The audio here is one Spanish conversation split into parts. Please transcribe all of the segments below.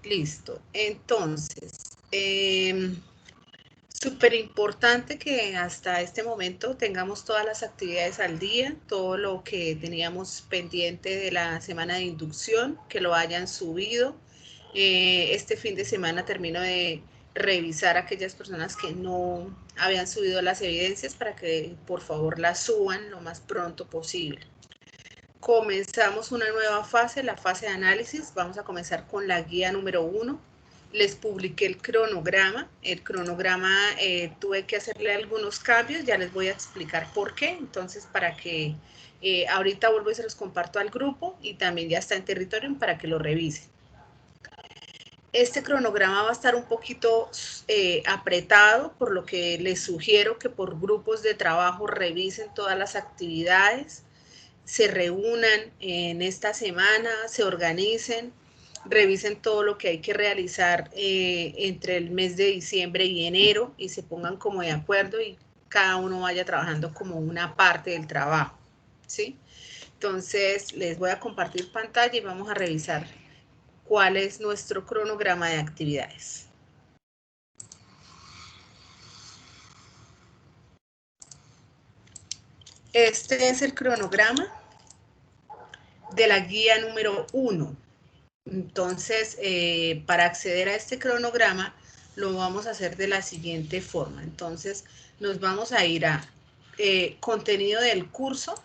Listo. Entonces, súper importante que hasta este momento tengamos todas las actividades al día, todo lo que teníamos pendiente de la semana de inducción, que lo hayan subido. Este fin de semana termino de revisar a aquellas personas que no habían subido las evidencias para que por favor las suban lo más pronto posible. Comenzamos una nueva fase, la fase de análisis. Vamos a comenzar con la guía número 1. Les publiqué el cronograma. El cronograma tuve que hacerle algunos cambios, ya les voy a explicar por qué. Entonces, para que ahorita vuelvo y se los comparto al grupo y también ya está en territorio para que lo revisen. Este cronograma va a estar un poquito apretado, por lo que les sugiero que por grupos de trabajo revisen todas las actividades, se reúnan en esta semana, se organicen, revisen todo lo que hay que realizar entre el mes de diciembre y enero y se pongan como de acuerdo y cada uno vaya trabajando como una parte del trabajo, ¿sí? Entonces, les voy a compartir pantalla y vamos a revisar cuál es nuestro cronograma de actividades. Este es el cronograma de la guía número 1. Entonces, para acceder a este cronograma, lo vamos a hacer de la siguiente forma. Entonces, nos vamos a ir a contenido del curso,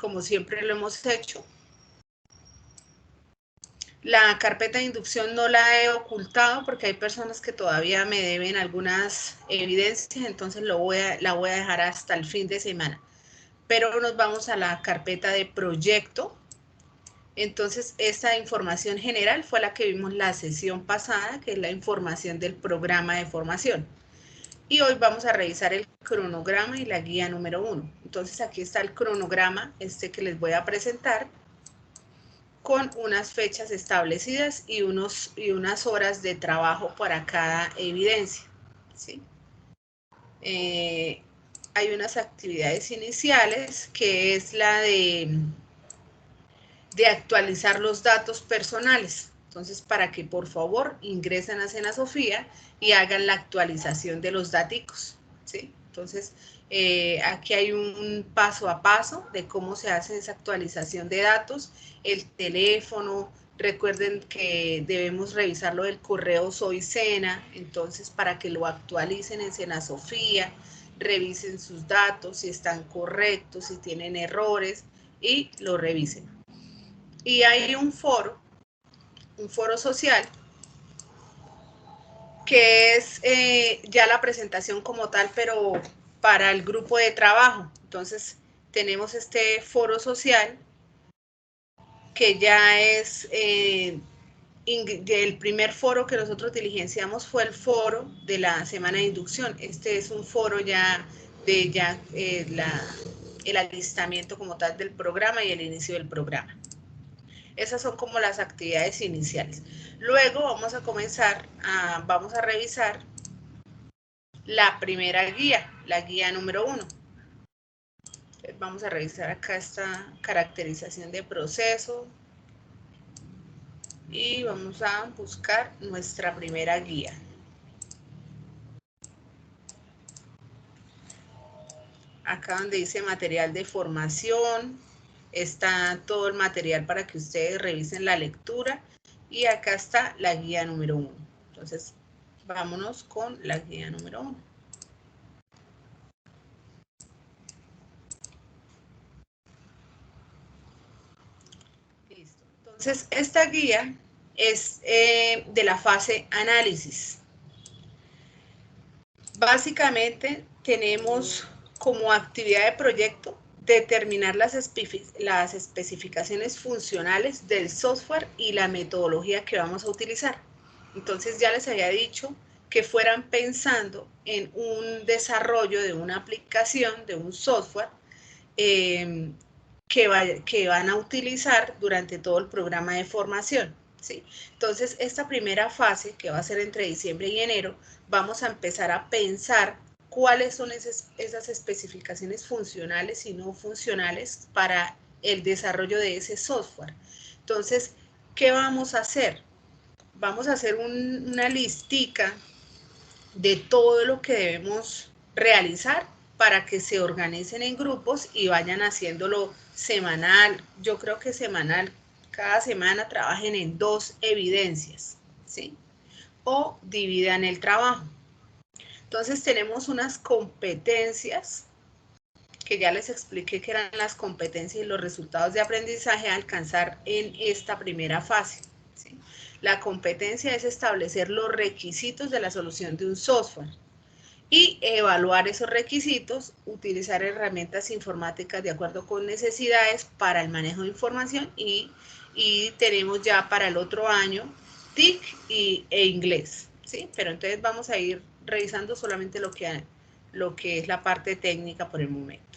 como siempre lo hemos hecho. La carpeta de inducción no la he ocultado porque hay personas que todavía me deben algunas evidencias, entonces la voy a dejar hasta el fin de semana. Pero nos vamos a la carpeta de proyecto. Entonces, esta información general fue la que vimos la sesión pasada, que es la información del programa de formación. Y hoy vamos a revisar el cronograma y la guía número 1. Entonces, aquí está el cronograma, que les voy a presentar, con unas fechas establecidas y unas horas de trabajo para cada evidencia, ¿sí? Hay unas actividades iniciales, que es la de actualizar los datos personales. Entonces, para que por favor ingresen a Senasofía y hagan la actualización de los datos, ¿sí? Entonces, aquí hay un paso a paso de cómo se hace esa actualización de datos, el teléfono. Recuerden que debemos revisar lo del correo Soy Sena, entonces para que lo actualicen en Senasofía, revisen sus datos, si están correctos, si tienen errores y lo revisen. Y hay un foro social, que es ya la presentación como tal, pero para el grupo de trabajo. Entonces, tenemos este foro social, que ya es, el primer foro que nosotros diligenciamos fue el foro de la semana de inducción. Este es un foro ya de el alistamiento como tal del programa y el inicio del programa. Esas son como las actividades iniciales. Luego vamos a comenzar, vamos a revisar la primera guía, la guía número 1. Vamos a revisar acá esta caracterización de proceso y vamos a buscar nuestra primera guía. Acá donde dice material de formación, está todo el material para que ustedes revisen la lectura y acá está la guía número 1. Entonces, vámonos con la guía número 1. Listo. Entonces, esta guía es de la fase análisis. Básicamente, tenemos como actividad de proyecto determinar las especificaciones funcionales del software y la metodología que vamos a utilizar. Entonces, ya les había dicho que fueran pensando en un desarrollo de una aplicación, de un software, que van a utilizar durante todo el programa de formación, ¿sí? Entonces, esta primera fase, que va a ser entre diciembre y enero, vamos a empezar a pensar cuáles son esas especificaciones funcionales y no funcionales para el desarrollo de ese software. Entonces, ¿qué vamos a hacer? vamos a hacer una listica de todo lo que debemos realizar para que se organicen en grupos y vayan haciéndolo semanal. Yo creo que semanal, cada semana trabajen en 2 evidencias, ¿sí? O dividan el trabajo. Entonces tenemos unas competencias que ya les expliqué que eran las competencias y los resultados de aprendizaje a alcanzar en esta primera fase, ¿sí? La competencia es establecer los requisitos de la solución de un software y evaluar esos requisitos, utilizar herramientas informáticas de acuerdo con necesidades para el manejo de información y tenemos ya para el otro año TIC e inglés, ¿sí? Pero entonces vamos a ir revisando solamente lo que es la parte técnica por el momento.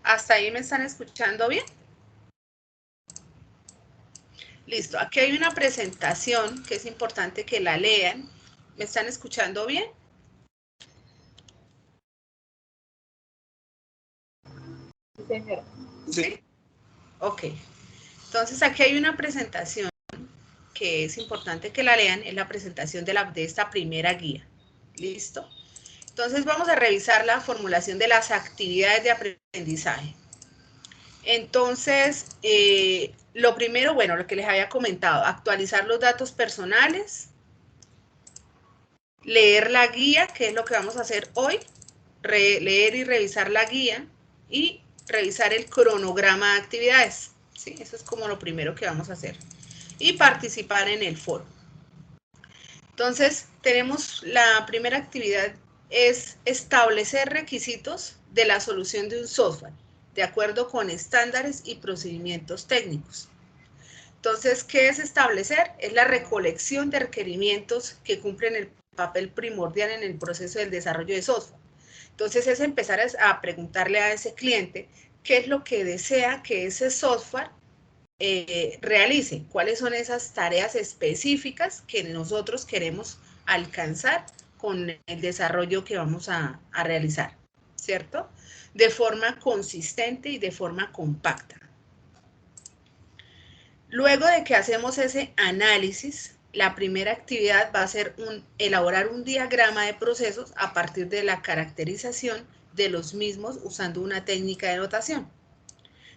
¿Hasta ahí me están escuchando bien? Listo, aquí hay una presentación que es importante que la lean. ¿Me están escuchando bien? Sí, señora. ¿Sí? Ok. Entonces aquí hay una presentación que es importante que la lean, es la presentación de esta primera guía. ¿Listo? Entonces vamos a revisar la formulación de las actividades de aprendizaje. Entonces, lo primero, bueno, lo que les había comentado, actualizar los datos personales, leer la guía, que es lo que vamos a hacer hoy, leer y revisar la guía y revisar el cronograma de actividades, ¿sí? Eso es como lo primero que vamos a hacer. Y participar en el foro. Entonces, tenemos la primera actividad es establecer requisitos de la solución de un software, de acuerdo con estándares y procedimientos técnicos. Entonces, ¿qué es establecer? Es la recolección de requerimientos que cumplen el papel primordial en el proceso del desarrollo de software. Entonces, es empezar a preguntarle a ese cliente qué es lo que desea que ese software realice, cuáles son esas tareas específicas que nosotros queremos alcanzar con el desarrollo que vamos a realizar, ¿cierto? De forma consistente y de forma compacta. Luego de que hacemos ese análisis, la primera actividad va a ser elaborar un diagrama de procesos a partir de la caracterización de los mismos usando una técnica de notación.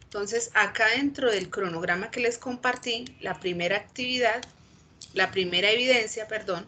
Entonces, acá dentro del cronograma que les compartí, la primera actividad, la primera evidencia, perdón,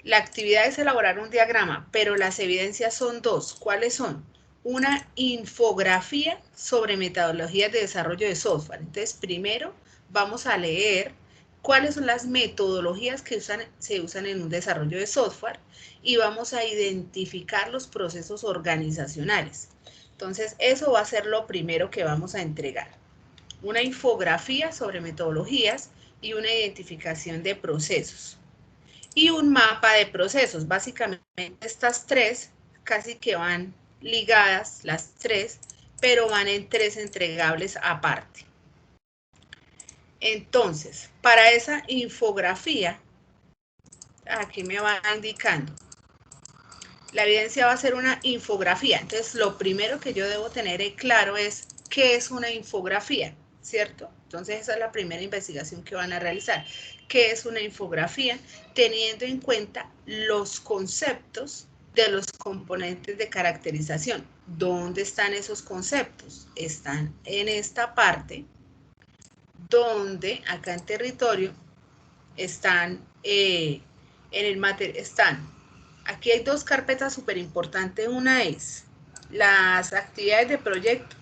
la actividad es elaborar un diagrama, pero las evidencias son 2. ¿Cuáles son? Una infografía sobre metodologías de desarrollo de software. Entonces, primero vamos a leer cuáles son las metodologías que se usan en un desarrollo de software y vamos a identificar los procesos organizacionales. Entonces, eso va a ser lo primero que vamos a entregar. Una infografía sobre metodologías y una identificación de procesos. Y un mapa de procesos. Básicamente, estas 3 casi que van ligadas, las 3, pero van en 3 entregables aparte. Entonces, para esa infografía, aquí me va indicando, la evidencia va a ser una infografía. Entonces, lo primero que yo debo tener claro es qué es una infografía, ¿cierto? Entonces, esa es la primera investigación que van a realizar. ¿Qué es una infografía? Teniendo en cuenta los conceptos de los componentes de caracterización. ¿Dónde están esos conceptos? Están en esta parte, donde acá en territorio están en el material, aquí hay 2 carpetas súper importantes. Una es las actividades de proyecto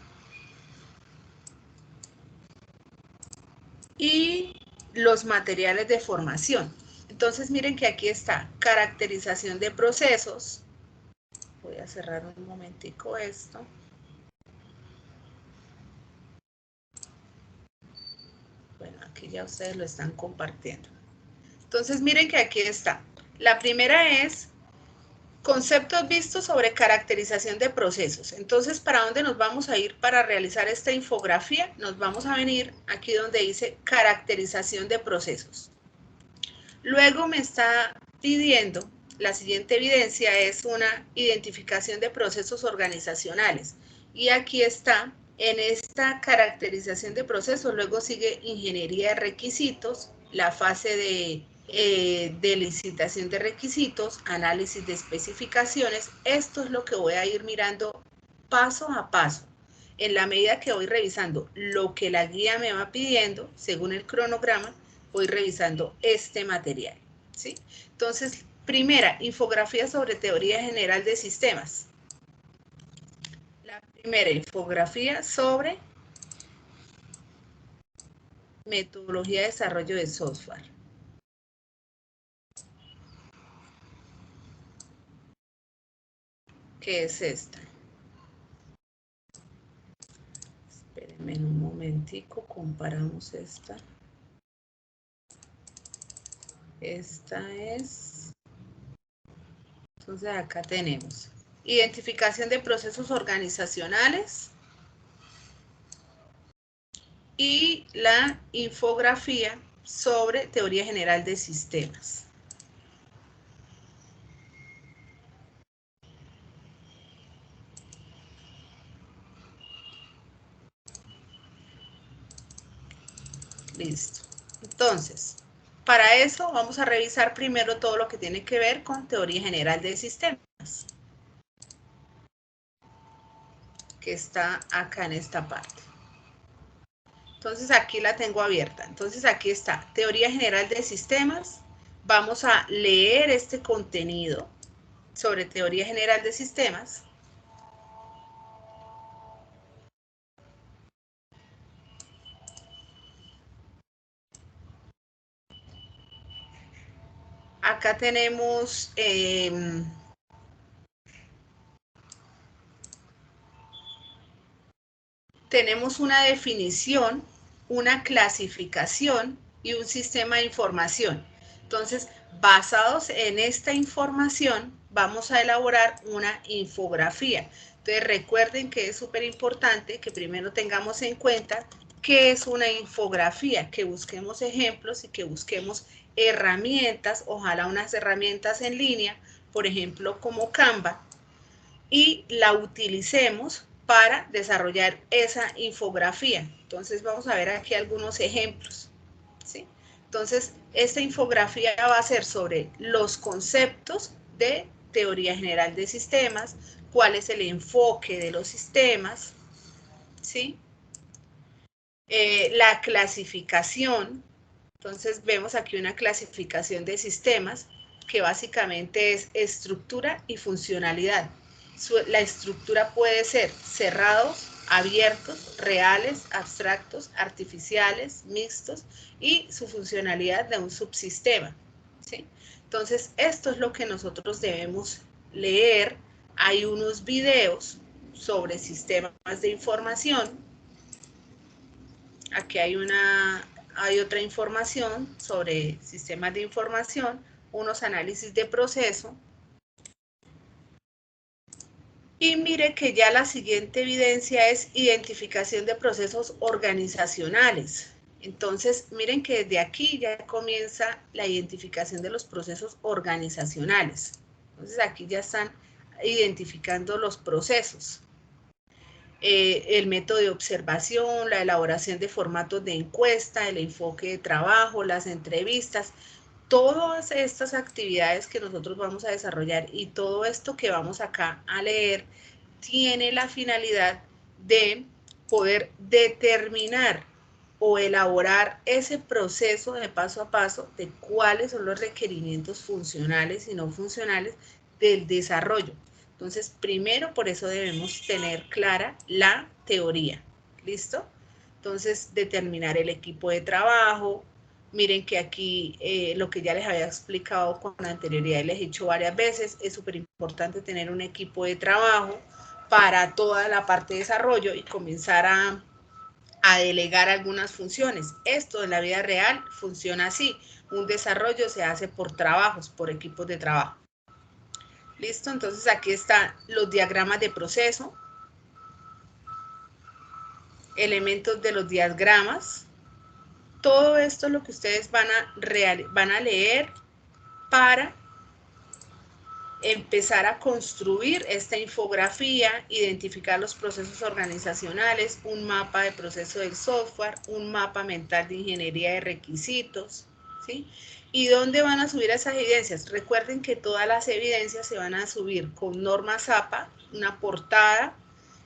y los materiales de formación. Entonces miren que aquí está caracterización de procesos. Voy a cerrar un momentico esto. Bueno, aquí ya ustedes lo están compartiendo. Entonces miren que aquí está. La primera es conceptos vistos sobre caracterización de procesos. Entonces, ¿para dónde nos vamos a ir para realizar esta infografía? Nos vamos a venir aquí donde dice caracterización de procesos. Luego me está pidiendo, la siguiente evidencia es una identificación de procesos organizacionales. Y aquí está En esta caracterización de procesos, luego sigue ingeniería de requisitos, la fase de licitación de requisitos, análisis de especificaciones. Esto es lo que voy a ir mirando paso a paso. En la medida que voy revisando lo que la guía me va pidiendo, según el cronograma, voy revisando este material, ¿sí? Entonces, primera, infografía sobre teoría general de sistemas. La primera infografía sobre metodología de desarrollo de software. ¿Qué es esta? Espérenme un momentico, comparamos esta. Esta es... Entonces acá tenemos identificación de procesos organizacionales y la infografía sobre teoría general de sistemas. Listo. Entonces, para eso vamos a revisar primero todo lo que tiene que ver con teoría general de sistemas, que está acá en esta parte. Entonces aquí la tengo abierta. Entonces aquí está, teoría general de sistemas. Vamos a leer este contenido sobre teoría general de sistemas. Acá tenemos una definición, una clasificación y un sistema de información. Entonces, basados en esta información, vamos a elaborar una infografía. Entonces, recuerden que es súper importante que primero tengamos en cuenta qué es una infografía, que busquemos ejemplos y que busquemos herramientas, ojalá unas herramientas en línea, por ejemplo, como Canva, y la utilicemos para desarrollar esa infografía. Entonces vamos a ver aquí algunos ejemplos, ¿sí? Entonces esta infografía va a ser sobre los conceptos de teoría general de sistemas, cuál es el enfoque de los sistemas, ¿sí? La clasificación. Entonces vemos aquí una clasificación de sistemas que básicamente es estructura y funcionalidad. La estructura puede ser cerrados, abiertos, reales, abstractos, artificiales, mixtos, y su funcionalidad de un subsistema, ¿sí? Entonces esto es lo que nosotros debemos leer. Hay unos videos sobre sistemas de información. Aquí hay otra información sobre sistemas de información, unos análisis de proceso. Y mire que ya la siguiente evidencia es identificación de procesos organizacionales. Entonces, miren que desde aquí ya comienza la identificación de los procesos organizacionales. Entonces, aquí ya están identificando los procesos. El método de observación, la elaboración de formatos de encuesta, el enfoque de trabajo, las entrevistas, todas estas actividades que nosotros vamos a desarrollar y todo esto que vamos acá a leer tiene la finalidad de poder determinar o elaborar ese proceso de paso a paso de cuáles son los requerimientos funcionales y no funcionales del desarrollo. Entonces, primero por eso debemos tener clara la teoría. ¿Listo? Entonces, determinar el equipo de trabajo. Miren que aquí lo que ya les había explicado con anterioridad y les he dicho varias veces, es súper importante tener un equipo de trabajo para toda la parte de desarrollo y comenzar a delegar algunas funciones. Esto en la vida real funciona así. Un desarrollo se hace por trabajos, por equipos de trabajo. ¿Listo? Entonces aquí están los diagramas de proceso, elementos de los diagramas. Todo esto es lo que ustedes van a leer para empezar a construir esta infografía, identificar los procesos organizacionales, un mapa de proceso del software, un mapa mental de ingeniería de requisitos, ¿sí? ¿Y dónde van a subir esas evidencias? Recuerden que todas las evidencias se van a subir con norma ZAPA, una portada,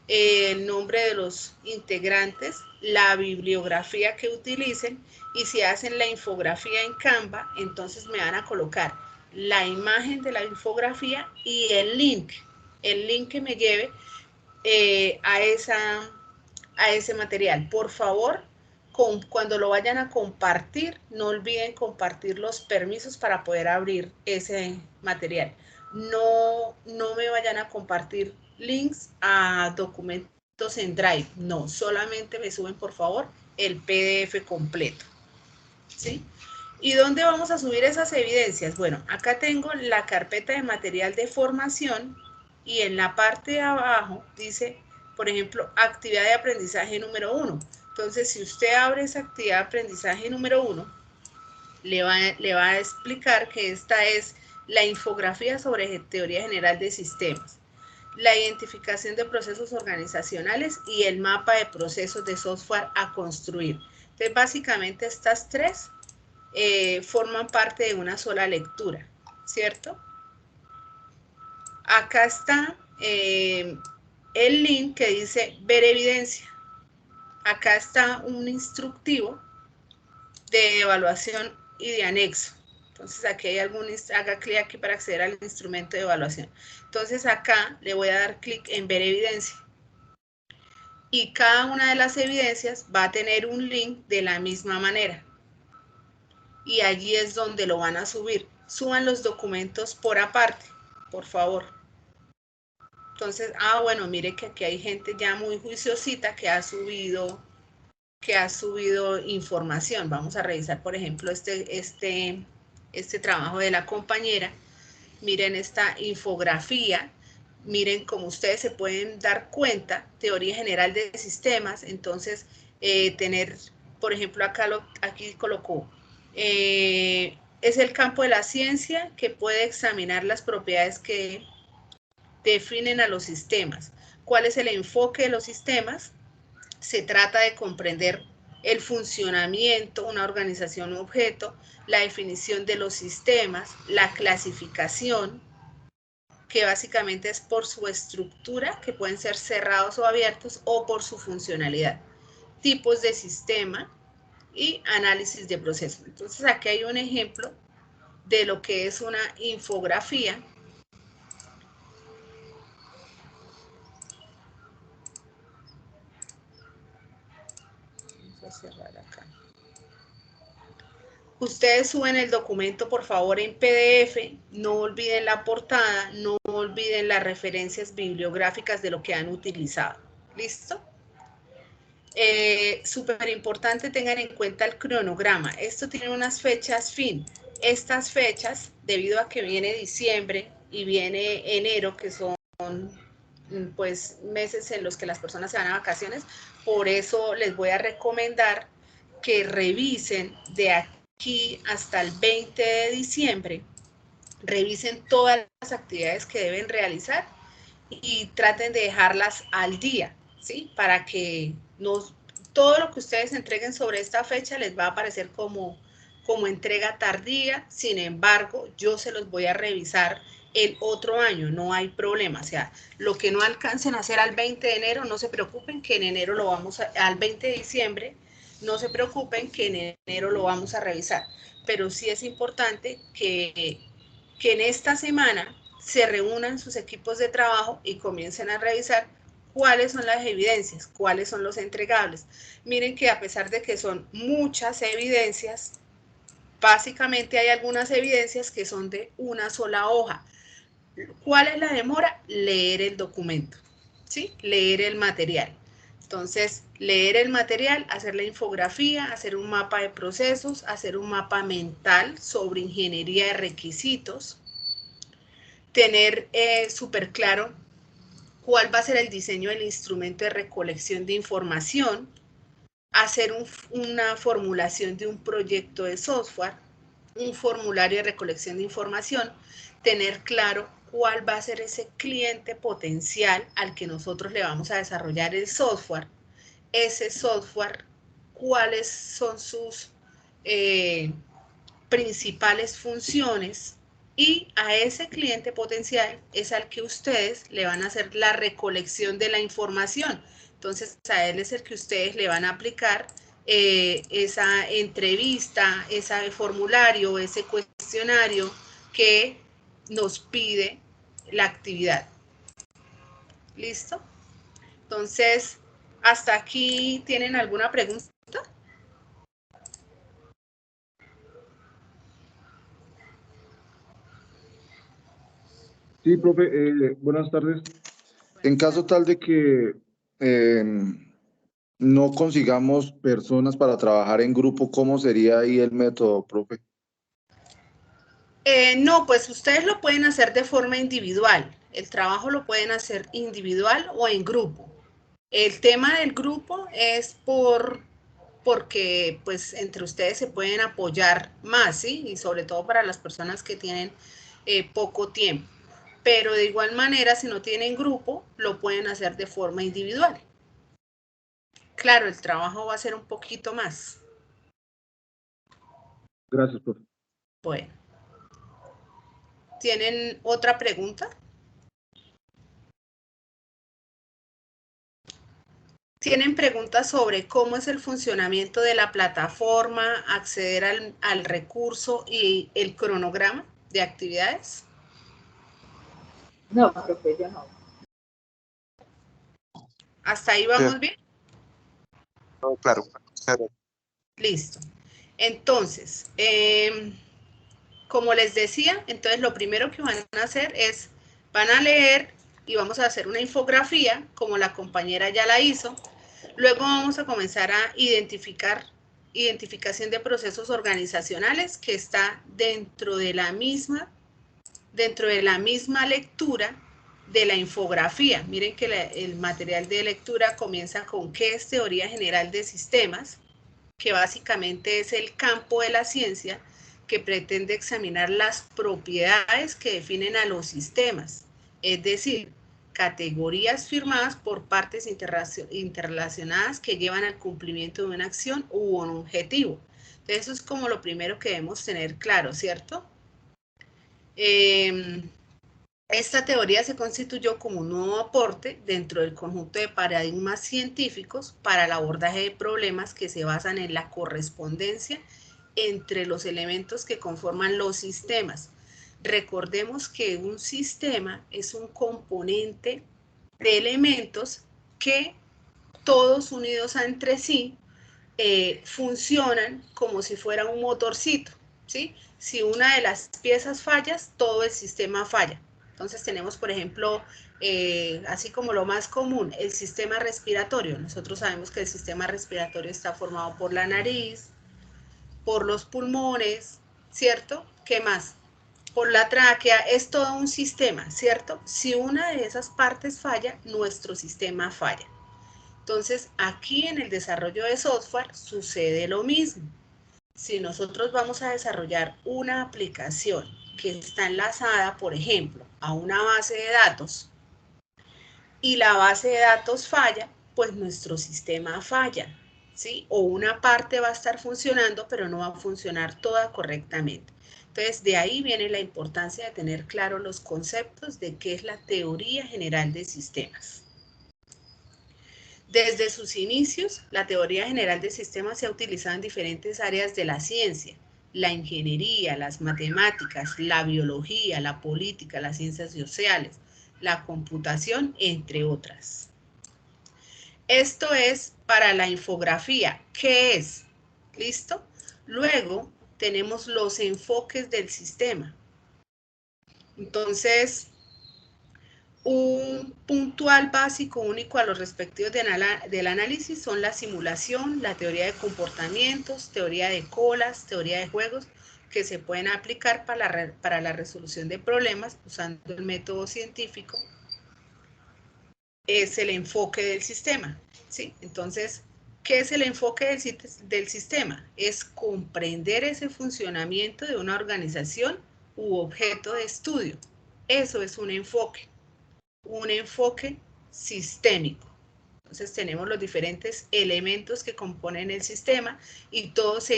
el nombre de los integrantes, la bibliografía que utilicen, y si hacen la infografía en Canva, entonces me van a colocar la imagen de la infografía y el link que me lleve a ese material. Por favor, cuando lo vayan a compartir, no olviden compartir los permisos para poder abrir ese material. No me vayan a compartir links a documentos en Drive. No, solamente me suben, por favor, el PDF completo. ¿Sí? ¿Y dónde vamos a subir esas evidencias? Bueno, acá tengo la carpeta de material de formación y en la parte de abajo dice, por ejemplo, actividad de aprendizaje número 1. Entonces, si usted abre esa actividad de aprendizaje número 1, le va a explicar que esta es la infografía sobre teoría general de sistemas, la identificación de procesos organizacionales y el mapa de procesos de software a construir. Entonces, básicamente estas tres forman parte de una sola lectura, ¿cierto? Acá está el link que dice ver evidencia. Acá está un instructivo de evaluación y de anexo. Entonces aquí hay haga clic aquí para acceder al instrumento de evaluación. Entonces acá le voy a dar clic en ver evidencia. Y cada una de las evidencias va a tener un link de la misma manera. Y allí es donde lo van a subir. Suban los documentos por aparte, por favor. Entonces, bueno, mire que aquí hay gente ya muy juiciosita que ha subido información. Vamos a revisar, por ejemplo, este trabajo de la compañera. Miren esta infografía. Miren cómo ustedes se pueden dar cuenta, teoría general de sistemas. Entonces, tener, por ejemplo, aquí colocó, es el campo de la ciencia que puede examinar las propiedades que definen a los sistemas. ¿Cuál es el enfoque de los sistemas? Se trata de comprender el funcionamiento, una organización u objeto, la definición de los sistemas, la clasificación, que básicamente es por su estructura, que pueden ser cerrados o abiertos, o por su funcionalidad, tipos de sistema y análisis de procesos. Entonces aquí hay un ejemplo de lo que es una infografía. Vamos a cerrar acá. Ustedes suben el documento, por favor, en PDF, no olviden la portada, no olviden las referencias bibliográficas de lo que han utilizado. ¿Listo? Súper importante, tengan en cuenta el cronograma. Esto tiene unas fechas fin. Estas fechas, debido a que viene diciembre y viene enero, que son pues meses en los que las personas se van a vacaciones, por eso les voy a recomendar que revisen de aquí hasta el 20 de diciembre, revisen todas las actividades que deben realizar y traten de dejarlas al día, ¿sí? Para que todo lo que ustedes entreguen sobre esta fecha les va a aparecer como entrega tardía. Sin embargo, yo se los voy a revisar el otro año, no hay problema. O sea, lo que no alcancen a hacer al 20 de enero, no se preocupen que en enero lo vamos al 20 de diciembre, no se preocupen que en enero lo vamos a revisar. Pero sí es importante que en esta semana se reúnan sus equipos de trabajo y comiencen a revisar cuáles son las evidencias, cuáles son los entregables. Miren que a pesar de que son muchas evidencias, básicamente hay algunas evidencias que son de una sola hoja. ¿Cuál es la demora? Leer el documento, ¿sí? Leer el material. Entonces, leer el material, hacer la infografía, hacer un mapa de procesos, hacer un mapa mental sobre ingeniería de requisitos, tener súper claro cuál va a ser el diseño del instrumento de recolección de información, hacer una formulación de un proyecto de software, un formulario de recolección de información, tener claro cuál va a ser ese cliente potencial al que nosotros le vamos a desarrollar el software. Ese software, cuáles son sus principales funciones, y a ese cliente potencial es al que ustedes le van a hacer la recolección de la información. Entonces a él es el que ustedes le van a aplicar esa entrevista, ese formulario, ese cuestionario que nos pide la actividad. ¿Listo? Entonces, ¿hasta aquí tienen alguna pregunta? Sí, profe, buenas tardes. En caso tal de que no consigamos personas para trabajar en grupo, ¿cómo sería ahí el método, profe? No, pues ustedes lo pueden hacer de forma individual. El trabajo lo pueden hacer individual o en grupo. El tema del grupo es porque pues entre ustedes se pueden apoyar más, ¿sí? Y sobre todo para las personas que tienen poco tiempo. Pero de igual manera, si no tienen grupo, lo pueden hacer de forma individual. Claro, el trabajo va a ser un poquito más. Gracias, profe. Bueno, ¿tienen otra pregunta? ¿Tienen preguntas sobre cómo es el funcionamiento de la plataforma, acceder al recurso y el cronograma de actividades? No, profe, yo no. ¿Hasta ahí vamos bien? Claro, claro. Listo. Entonces, como les decía, entonces lo primero que van a hacer es, van a leer y vamos a hacer una infografía, como la compañera ya la hizo. Luego vamos a comenzar a identificación de procesos organizacionales, que está dentro de la misma lectura de la infografía. Miren que el material de lectura comienza con ¿qué es teoría general de sistemas?, que básicamente es el campo de la ciencia que pretende examinar las propiedades que definen a los sistemas, es decir, categorías firmadas por partes interrelacionadas que llevan al cumplimiento de una acción u un objetivo. Entonces, eso es como lo primero que debemos tener claro, ¿cierto? Esta teoría se constituyó como un nuevo aporte dentro del conjunto de paradigmas científicos para el abordaje de problemas que se basan en la correspondencia entre los elementos que conforman los sistemas. Recordemos que un sistema es un componente de elementos que todos unidos entre sí funcionan como si fuera un motorcito, ¿sí? Si una de las piezas falla, todo el sistema falla. Entonces tenemos, por ejemplo, así como lo más común, el sistema respiratorio. Nosotros sabemos que el sistema respiratorio está formado por la nariz, por los pulmones, ¿cierto? ¿Qué más? Por la tráquea, es todo un sistema, ¿cierto? Si una de esas partes falla, nuestro sistema falla. Entonces, aquí en el desarrollo de software sucede lo mismo. Si nosotros vamos a desarrollar una aplicación que está enlazada, por ejemplo, a una base de datos y la base de datos falla, pues nuestro sistema falla, ¿sí? O una parte va a estar funcionando, pero no va a funcionar toda correctamente. Entonces, de ahí viene la importancia de tener claro los conceptos de qué es la teoría general de sistemas. Desde sus inicios, la teoría general de sistemas se ha utilizado en diferentes áreas de la ciencia: la ingeniería, las matemáticas, la biología, la política, las ciencias sociales, la computación, entre otras. Esto es para la infografía. ¿Qué es? ¿Listo? Luego tenemos los enfoques del sistema. Entonces, un puntual básico único a los respectivos del análisis son la simulación, la teoría de comportamientos, teoría de colas, teoría de juegos, que se pueden aplicar para la resolución de problemas usando el método científico. Es el enfoque del sistema, ¿sí? Entonces, ¿qué es el enfoque del sistema? Es comprender ese funcionamiento de una organización u objeto de estudio. Eso es un enfoque sistémico. Entonces tenemos los diferentes elementos que componen el sistema y todo se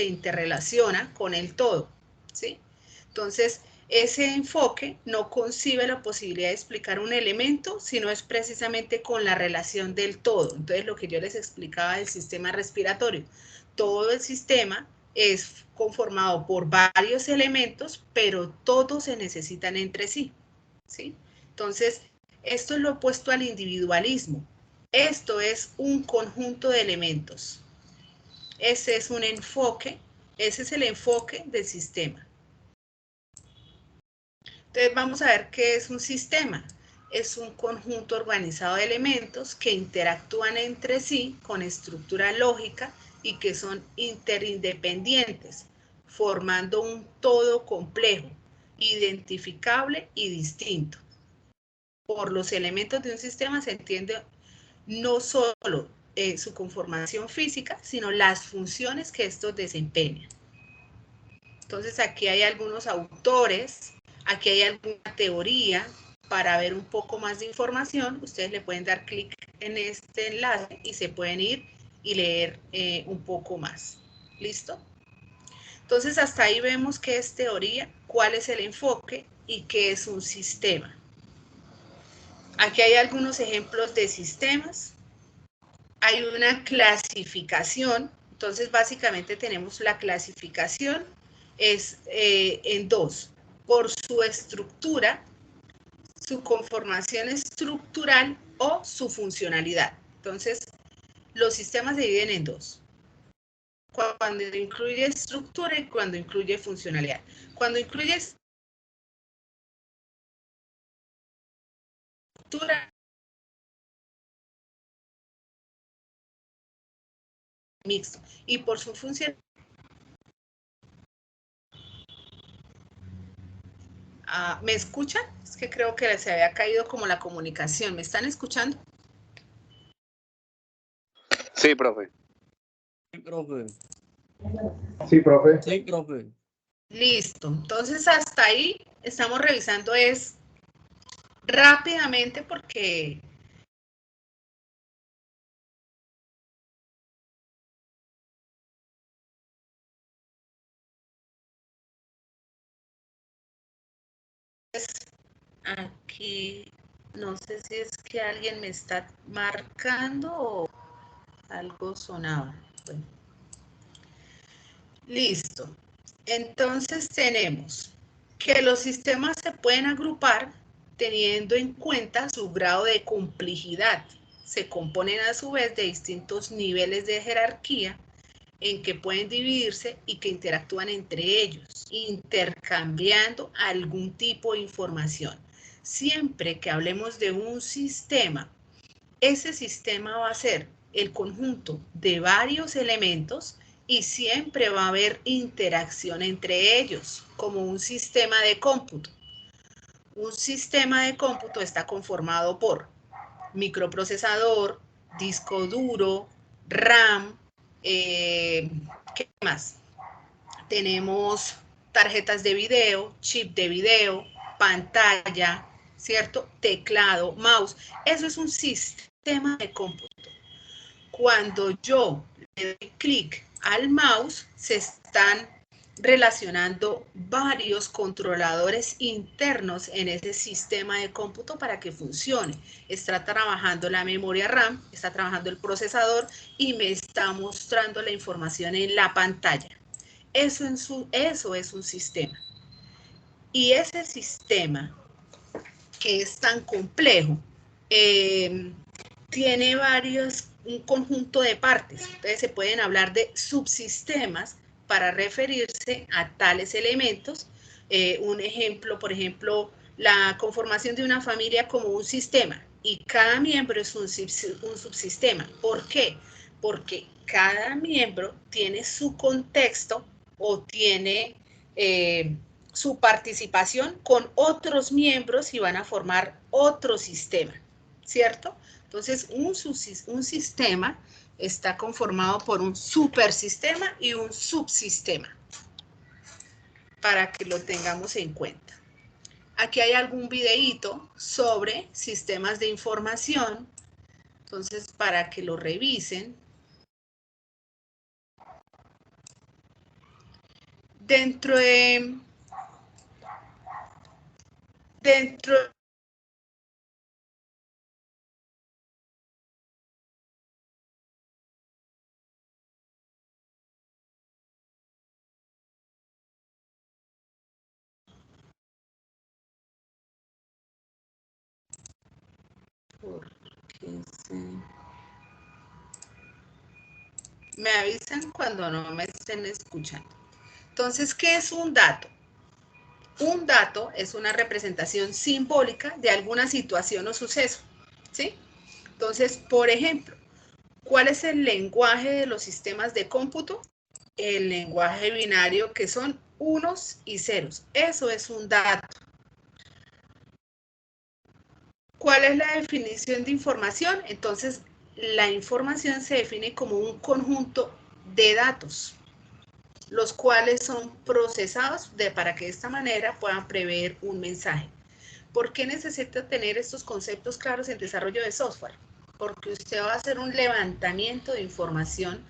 interrelaciona con el todo, ¿sí? Entonces, ese enfoque no concibe la posibilidad de explicar un elemento, sino es precisamente con la relación del todo. Entonces, lo que yo les explicaba del sistema respiratorio, todo el sistema es conformado por varios elementos, pero todos se necesitan entre sí, ¿sí? Entonces, esto es lo opuesto al individualismo. Esto es un conjunto de elementos. Ese es un enfoque, ese es el enfoque del sistema. Entonces vamos a ver qué es un sistema. Es un conjunto organizado de elementos que interactúan entre sí con estructura lógica y que son interindependientes, formando un todo complejo, identificable y distinto. Por los elementos de un sistema se entiende no solo su conformación física, sino las funciones que estos desempeñan. Entonces aquí hay algunos autores, aquí hay alguna teoría. Para ver un poco más de información, ustedes le pueden dar clic en este enlace y se pueden ir y leer un poco más. ¿Listo? Entonces hasta ahí vemos qué es teoría, cuál es el enfoque y qué es un sistema. Aquí hay algunos ejemplos de sistemas. Hay una clasificación. Entonces básicamente tenemos la clasificación es en dos, por su estructura, su conformación estructural o su funcionalidad. Entonces los sistemas se dividen en dos, cuando incluye estructura y cuando incluye funcionalidad. Cuando incluye estructura, mixto, y por su función. ¿Me escuchan? Es que creo que se había caído como la comunicación. ¿Me están escuchando? Sí, profe. Sí, profe. Sí, profe. Sí, profe. Listo. Entonces, hasta ahí estamos revisando es rápidamente porque aquí no sé si es que alguien me está marcando o algo sonaba. Bueno. Listo. Entonces tenemos que los sistemas se pueden agrupar teniendo en cuenta su grado de complejidad. Se componen a su vez de distintos niveles de jerarquía en que pueden dividirse y que interactúan entre ellos, intercambiando algún tipo de información. Siempre que hablemos de un sistema, ese sistema va a ser el conjunto de varios elementos y siempre va a haber interacción entre ellos, como un sistema de cómputo. Un sistema de cómputo está conformado por microprocesador, disco duro, RAM, ¿qué más? Tenemos tarjetas de video, chip de video, pantalla, ¿cierto? Teclado, mouse. Eso es un sistema de cómputo. Cuando yo le doy clic al mouse, se están relacionando varios controladores internos en ese sistema de cómputo para que funcione. Está trabajando la memoria RAM, está trabajando el procesador y me está mostrando la información en la pantalla. Eso es un sistema. Y ese sistema, que es tan complejo, tiene un conjunto de partes. Entonces se pueden hablar de subsistemas para referirse a tales elementos. Un ejemplo, por ejemplo, la conformación de una familia como un sistema y cada miembro es un subsistema. ¿Por qué? Porque cada miembro tiene su contexto o tiene su participación con otros miembros y van a formar otro sistema, ¿cierto? Entonces, un sistema está conformado por un supersistema y un subsistema, para que lo tengamos en cuenta. Aquí hay algún videíto sobre sistemas de información, entonces para que lo revisen. Dentro de me avisan cuando no me estén escuchando. Entonces, ¿qué es un dato? Un dato es una representación simbólica de alguna situación o suceso, ¿sí? Entonces, por ejemplo, ¿cuál es el lenguaje de los sistemas de cómputo? El lenguaje binario, que son unos y ceros. Eso es un dato. ¿Cuál es la definición de información? Entonces, la información se define como un conjunto de datos, los cuales son procesados para que de esta manera puedan prever un mensaje. ¿Por qué necesita tener estos conceptos claros en desarrollo de software? Porque usted va a hacer un levantamiento de información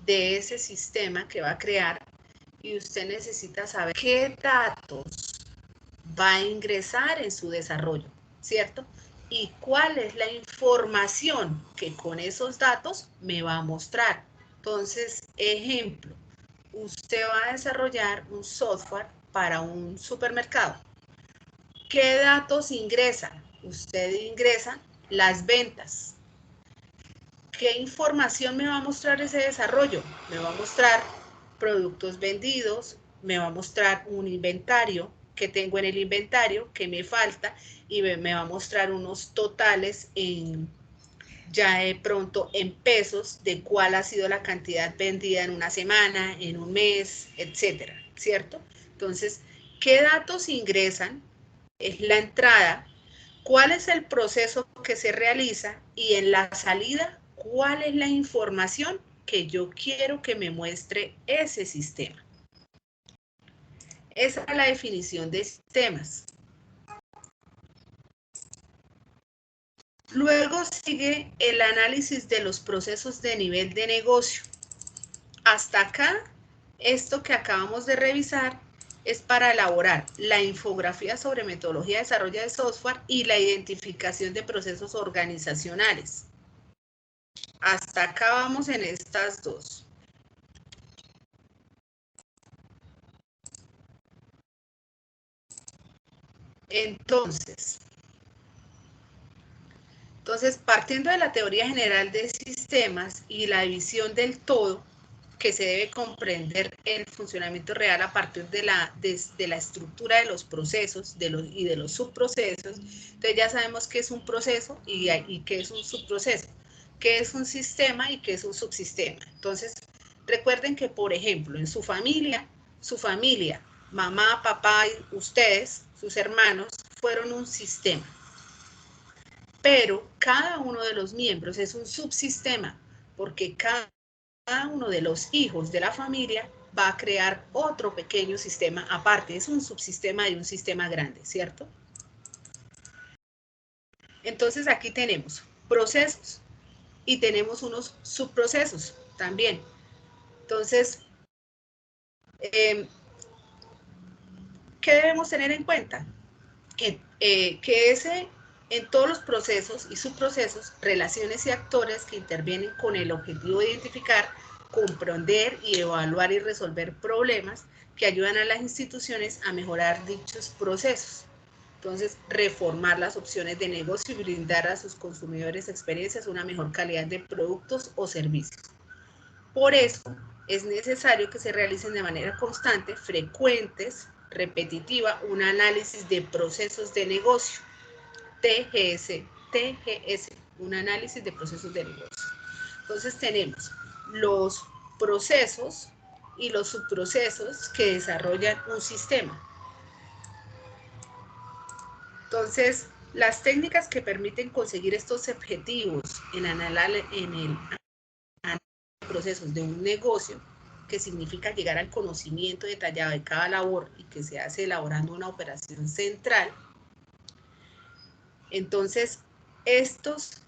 de ese sistema que va a crear y usted necesita saber qué datos va a ingresar en su desarrollo, ¿cierto? Y cuál es la información que con esos datos me va a mostrar. Entonces, ejemplo, usted va a desarrollar un software para un supermercado. ¿Qué datos ingresa? Usted ingresa las ventas. ¿Qué información me va a mostrar ese desarrollo? Me va a mostrar productos vendidos, me va a mostrar un inventario, que tengo en el inventario, que me falta, y me va a mostrar unos totales ya de pronto en pesos, de cuál ha sido la cantidad vendida en una semana, en un mes, etcétera, ¿cierto? Entonces, ¿qué datos ingresan? Es la entrada, cuál es el proceso que se realiza y en la salida, cuál es la información que yo quiero que me muestre ese sistema. Esa es la definición de sistemas. Luego sigue el análisis de los procesos de nivel de negocio. Hasta acá, esto que acabamos de revisar es para elaborar la infografía sobre metodología de desarrollo de software y la identificación de procesos organizacionales. Hasta acá vamos en estas dos. Entonces, partiendo de la teoría general de sistemas y la división del todo, que se debe comprender el funcionamiento real a partir de la estructura de los procesos y de los subprocesos, entonces ya sabemos qué es un proceso y qué es un subproceso, qué es un sistema y qué es un subsistema. Entonces, recuerden que, por ejemplo, en su familia, mamá, papá, ustedes, sus hermanos, fueron un sistema. Pero cada uno de los miembros es un subsistema, porque cada uno de los hijos de la familia va a crear otro pequeño sistema aparte. Es un subsistema de un sistema grande, ¿cierto? Entonces aquí tenemos procesos y tenemos unos subprocesos también. Entonces, ¿qué debemos tener en cuenta? Que en todos los procesos y subprocesos, relaciones y actores que intervienen con el objetivo de identificar, comprender y evaluar y resolver problemas que ayudan a las instituciones a mejorar dichos procesos. Entonces, reformar las opciones de negocio y brindar a sus consumidores experiencias una mejor calidad de productos o servicios. Por eso, es necesario que se realicen de manera constante, frecuentes, repetitiva, un análisis de procesos de negocio, TGS, un análisis de procesos de negocio. Entonces tenemos los procesos y los subprocesos que desarrollan un sistema. Entonces, las técnicas que permiten conseguir estos objetivos en el procesos de un negocio, que significa llegar al conocimiento detallado de cada labor y que se hace elaborando una operación central, Entonces, estos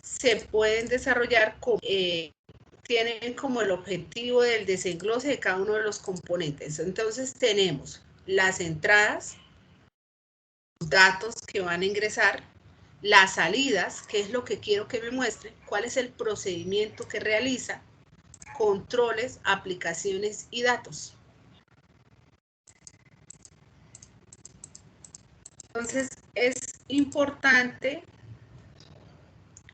se pueden desarrollar como, tienen como el objetivo del desenglose de cada uno de los componentes. Entonces, tenemos las entradas, los datos que van a ingresar, las salidas, que es lo que quiero que me muestre, cuál es el procedimiento que realiza, controles, aplicaciones y datos. Entonces, es importante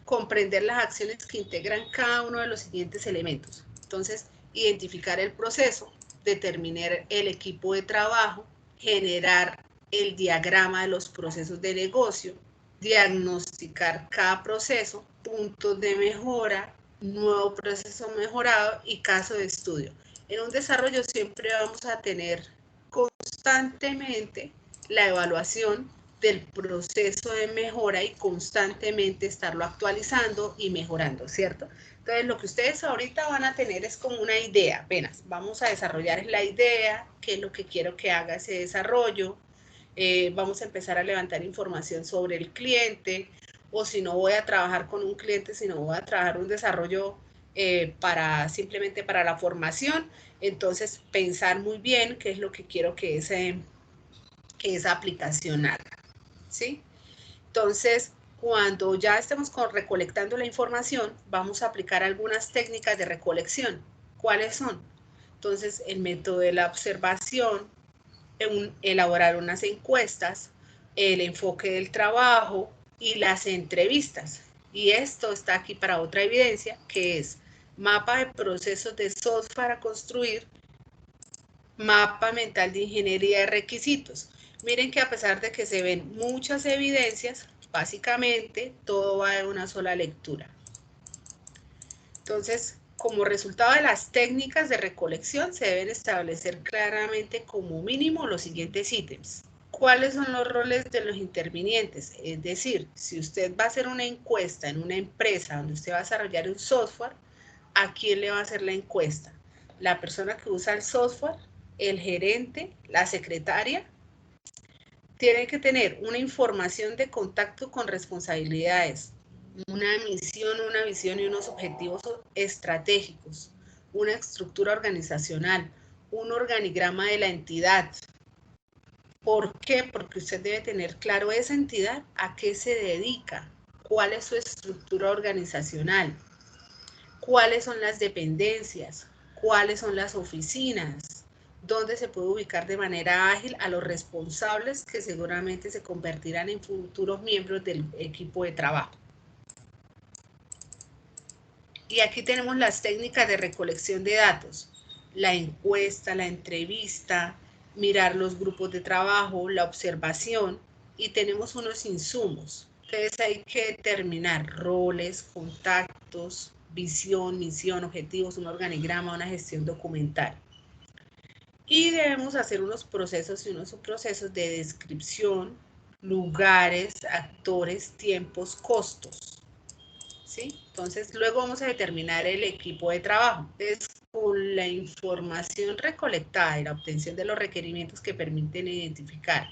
comprender las acciones que integran cada uno de los siguientes elementos. Entonces, identificar el proceso, determinar el equipo de trabajo, generar el diagrama de los procesos de negocio, diagnosticar cada proceso, puntos de mejora, nuevo proceso mejorado y caso de estudio. En un desarrollo siempre vamos a tener constantemente la evaluación del proceso de mejora y constantemente estarlo actualizando y mejorando, ¿cierto? Entonces, lo que ustedes ahorita van a tener es como una idea, apenas vamos a desarrollar la idea, qué es lo que quiero que haga ese desarrollo, vamos a empezar a levantar información sobre el cliente, o si no voy a trabajar con un cliente, si no voy a trabajar un desarrollo simplemente para la formación, entonces pensar muy bien qué es lo que quiero que esa aplicación haga. ¿Sí? Entonces, cuando ya estemos recolectando la información, vamos a aplicar algunas técnicas de recolección. ¿Cuáles son? Entonces, el método de la observación, elaborar unas encuestas, el enfoque del trabajo y las entrevistas. Y esto está aquí para otra evidencia, que es mapa de procesos de software a construir, mapa mental de ingeniería de requisitos. Miren que a pesar de que se ven muchas evidencias, básicamente todo va de una sola lectura. Entonces, como resultado de las técnicas de recolección, se deben establecer claramente como mínimo los siguientes ítems. ¿Cuáles son los roles de los intervinientes? Es decir, si usted va a hacer una encuesta en una empresa donde usted va a desarrollar un software, ¿a quién le va a hacer la encuesta? ¿La persona que usa el software? ¿El gerente? ¿La secretaria? Tiene que tener una información de contacto con responsabilidades, una misión, una visión y unos objetivos estratégicos, una estructura organizacional, un organigrama de la entidad. ¿Por qué? Porque usted debe tener claro esa entidad, a qué se dedica, cuál es su estructura organizacional, cuáles son las dependencias, cuáles son las oficinas, dónde se puede ubicar de manera ágil a los responsables que seguramente se convertirán en futuros miembros del equipo de trabajo. Y aquí tenemos las técnicas de recolección de datos, la encuesta, la entrevista, mirar los grupos de trabajo, la observación, y tenemos unos insumos. Entonces hay que determinar roles, contactos, visión, misión, objetivos, un organigrama, una gestión documental. Y debemos hacer unos procesos y unos subprocesos de descripción, lugares, actores, tiempos, costos. ¿Sí? Entonces, luego vamos a determinar el equipo de trabajo. Entonces, con la información recolectada y la obtención de los requerimientos que permiten identificar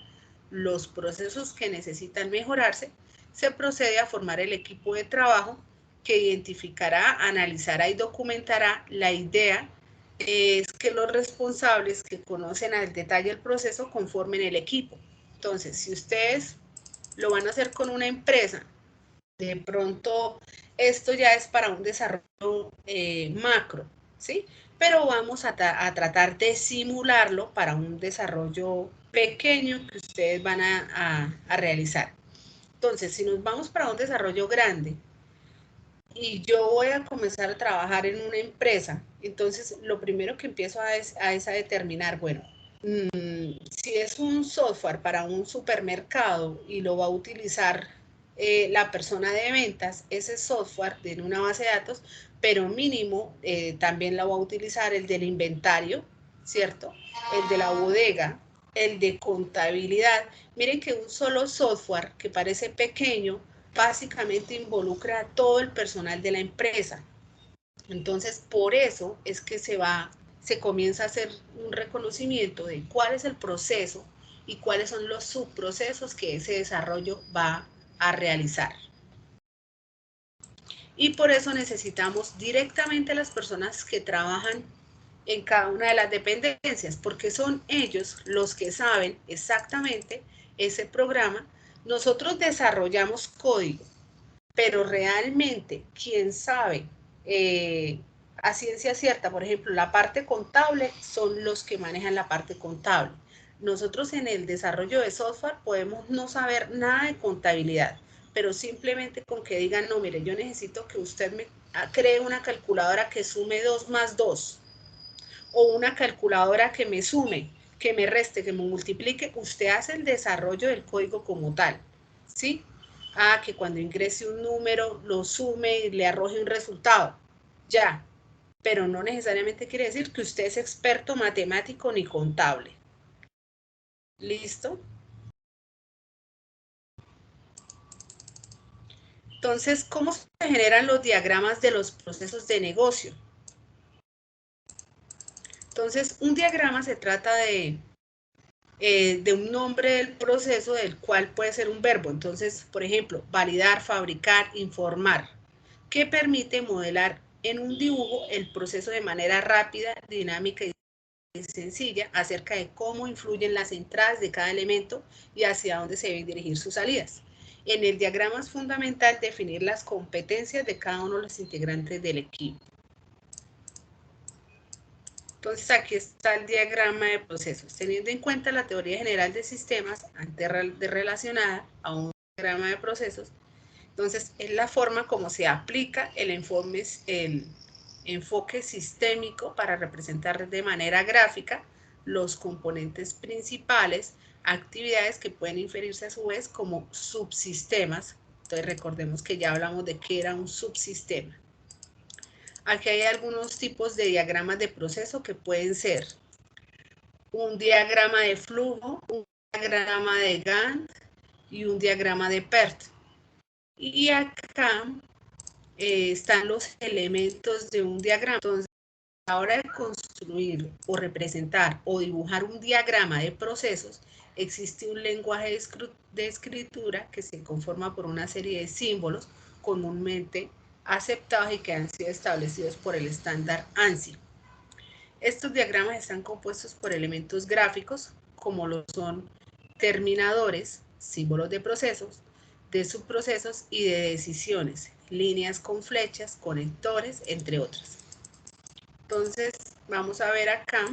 los procesos que necesitan mejorarse, se procede a formar el equipo de trabajo que identificará, analizará y documentará la idea. Es que los responsables que conocen al detalle el proceso conformen el equipo. Entonces, si ustedes lo van a hacer con una empresa, de pronto esto ya es para un desarrollo macro, ¿sí? Pero vamos a tratar de simularlo para un desarrollo pequeño que ustedes van a realizar. Entonces, si nos vamos para un desarrollo grande y yo voy a comenzar a trabajar en una empresa, entonces lo primero que empiezo es a determinar, bueno, si es un software para un supermercado y lo va a utilizar la persona de ventas, ese software tiene una base de datos, pero mínimo también la va a utilizar el del inventario, ¿cierto? El de la bodega, el de contabilidad. Miren que un solo software que parece pequeño, básicamente involucra a todo el personal de la empresa. Entonces, por eso es que se comienza a hacer un reconocimiento de cuál es el proceso y cuáles son los subprocesos que ese desarrollo va a realizar. Y por eso necesitamos directamente a las personas que trabajan en cada una de las dependencias, porque son ellos los que saben exactamente ese programa. Nosotros desarrollamos código, pero realmente quien sabe a ciencia cierta, por ejemplo, la parte contable, son los que manejan la parte contable. Nosotros en el desarrollo de software podemos no saber nada de contabilidad, pero simplemente con que digan, no, mire, yo necesito que usted me cree una calculadora que sume 2 más 2, o una calculadora que me sume, que me reste, que me multiplique. Usted hace el desarrollo del código como tal, ¿sí? Que cuando ingrese un número, lo sume y le arroje un resultado, ya. Pero no necesariamente quiere decir que usted es experto matemático ni contable. ¿Listo? Entonces, ¿cómo se generan los diagramas de los procesos de negocio? Entonces, un diagrama se trata de un nombre del proceso, del cual puede ser un verbo. Entonces, por ejemplo, validar, fabricar, informar, que permite modelar en un dibujo el proceso de manera rápida, dinámica y sencilla acerca de cómo influyen las entradas de cada elemento y hacia dónde se deben dirigir sus salidas. En el diagrama es fundamental definir las competencias de cada uno de los integrantes del equipo. Entonces aquí está el diagrama de procesos. Teniendo en cuenta la teoría general de sistemas antes relacionada a un diagrama de procesos, entonces es la forma como se aplica el enfoque sistémico para representar de manera gráfica los componentes principales, actividades que pueden inferirse a su vez como subsistemas. Entonces recordemos que ya hablamos de qué era un subsistema. Aquí hay algunos tipos de diagramas de proceso que pueden ser un diagrama de flujo, un diagrama de Gantt y un diagrama de PERT. Y acá están los elementos de un diagrama. Entonces, a la hora de construir o representar o dibujar un diagrama de procesos, existe un lenguaje de escritura que se conforma por una serie de símbolos comúnmente aceptados y que han sido establecidos por el estándar ANSI. Estos diagramas están compuestos por elementos gráficos, como lo son terminadores, símbolos de procesos, de subprocesos y de decisiones, líneas con flechas, conectores, entre otras. Entonces, vamos a ver acá.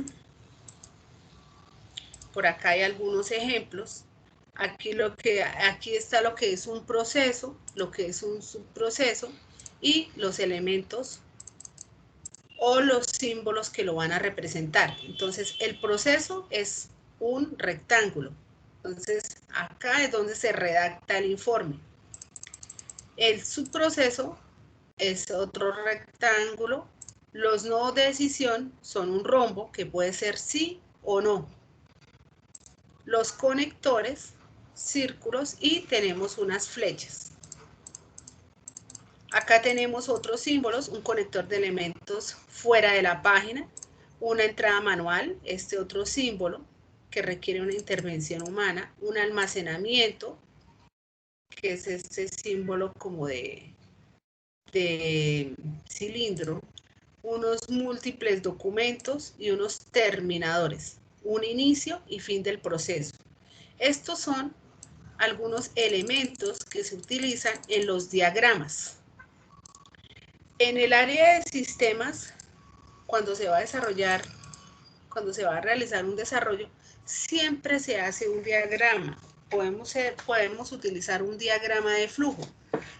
Por acá hay algunos ejemplos. Aquí está lo que es un proceso, lo que es un subproceso y los elementos o los símbolos que lo van a representar. Entonces, el proceso es un rectángulo. Entonces, acá es donde se redacta el informe. El subproceso es otro rectángulo. Los nodos de decisión son un rombo que puede ser sí o no. Los conectores, círculos, y tenemos unas flechas. Acá tenemos otros símbolos, un conector de elementos fuera de la página, una entrada manual, este otro símbolo que requiere una intervención humana, un almacenamiento, que es este símbolo como de cilindro, unos múltiples documentos y unos terminadores, un inicio y fin del proceso. Estos son algunos elementos que se utilizan en los diagramas. En el área de sistemas, cuando se va a realizar un desarrollo, siempre se hace un diagrama. Podemos utilizar un diagrama de flujo.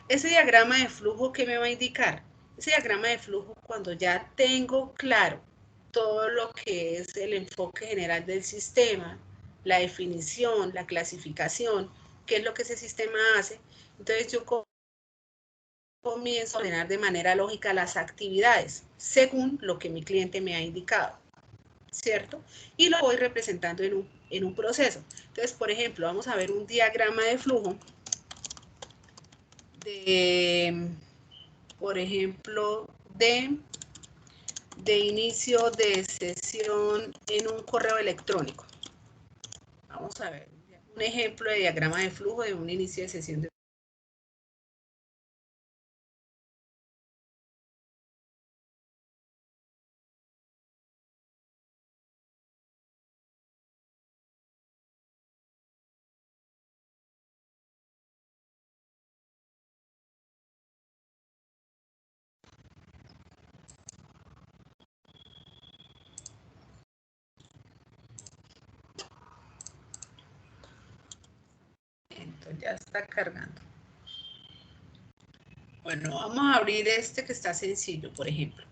Ese diagrama de flujo, ¿qué me va a indicar? Ese diagrama de flujo, cuando ya tengo claro todo lo que es el enfoque general del sistema, la definición, la clasificación, qué es lo que ese sistema hace, entonces yo comienzo a ordenar de manera lógica las actividades según lo que mi cliente me ha indicado, ¿cierto? Y lo voy representando en un proceso. Entonces, por ejemplo, vamos a ver un diagrama de flujo por ejemplo, de inicio de sesión en un correo electrónico. Vamos a ver un ejemplo de diagrama de flujo de un inicio de sesión de ya está cargando. Bueno, vamos a abrir este que está sencillo, por ejemplo.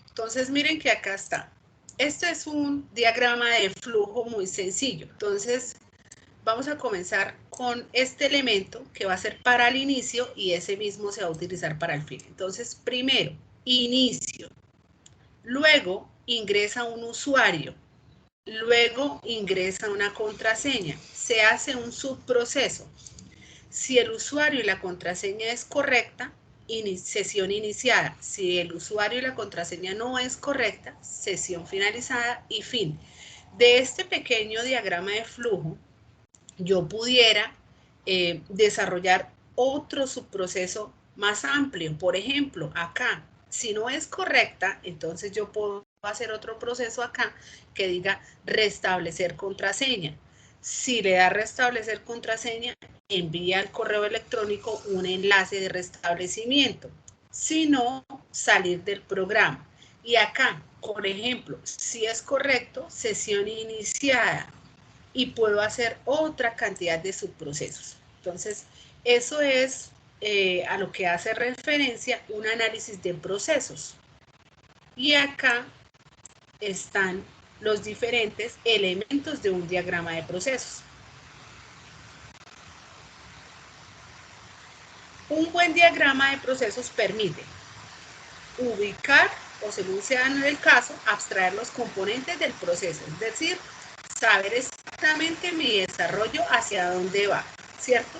Entonces, miren que acá está. Este es un diagrama de flujo muy sencillo. Entonces, vamos a comenzar con este elemento que va a ser para el inicio y ese mismo se va a utilizar para el fin. Entonces, primero, inicio. Luego, ingresa un usuario. Luego, ingresa una contraseña. Se hace un subproceso. Si el usuario y la contraseña es correcta, sesión iniciada. Si el usuario y la contraseña no es correcta, sesión finalizada y fin. De este pequeño diagrama de flujo, yo pudiera desarrollar otro subproceso más amplio. Por ejemplo, acá, si no es correcta, entonces yo puedo hacer otro proceso acá que diga restablecer contraseña. Si le da restablecer contraseña, envía al correo electrónico un enlace de restablecimiento. Si no, salir del programa. Y acá, por ejemplo, si es correcto, sesión iniciada y puedo hacer otra cantidad de subprocesos. Entonces, eso es a lo que hace referencia un análisis de procesos. Y acá están los diferentes elementos de un diagrama de procesos. Un buen diagrama de procesos permite ubicar, o según sea en el caso, abstraer los componentes del proceso, es decir, saber exactamente mi desarrollo hacia dónde va, ¿cierto?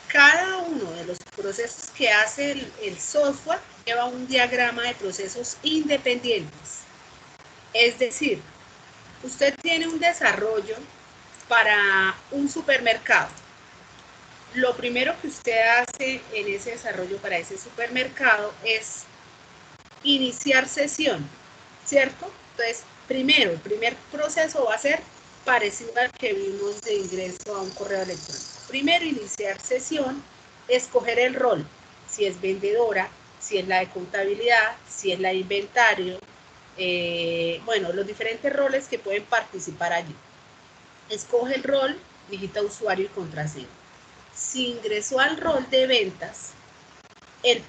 Cada uno de los procesos que hace el software lleva un diagrama de procesos independientes. Es decir, usted tiene un desarrollo para un supermercado. Lo primero que usted hace en ese desarrollo para ese supermercado es iniciar sesión, ¿cierto? Entonces, primero, el primer proceso va a ser parecido al que vimos de ingreso a un correo electrónico. Primero, iniciar sesión, escoger el rol, si es vendedora, si es la de contabilidad, si es la de inventario, bueno, los diferentes roles que pueden participar allí. Escoge el rol, digita usuario y contraseña. Si ingresó al rol de ventas,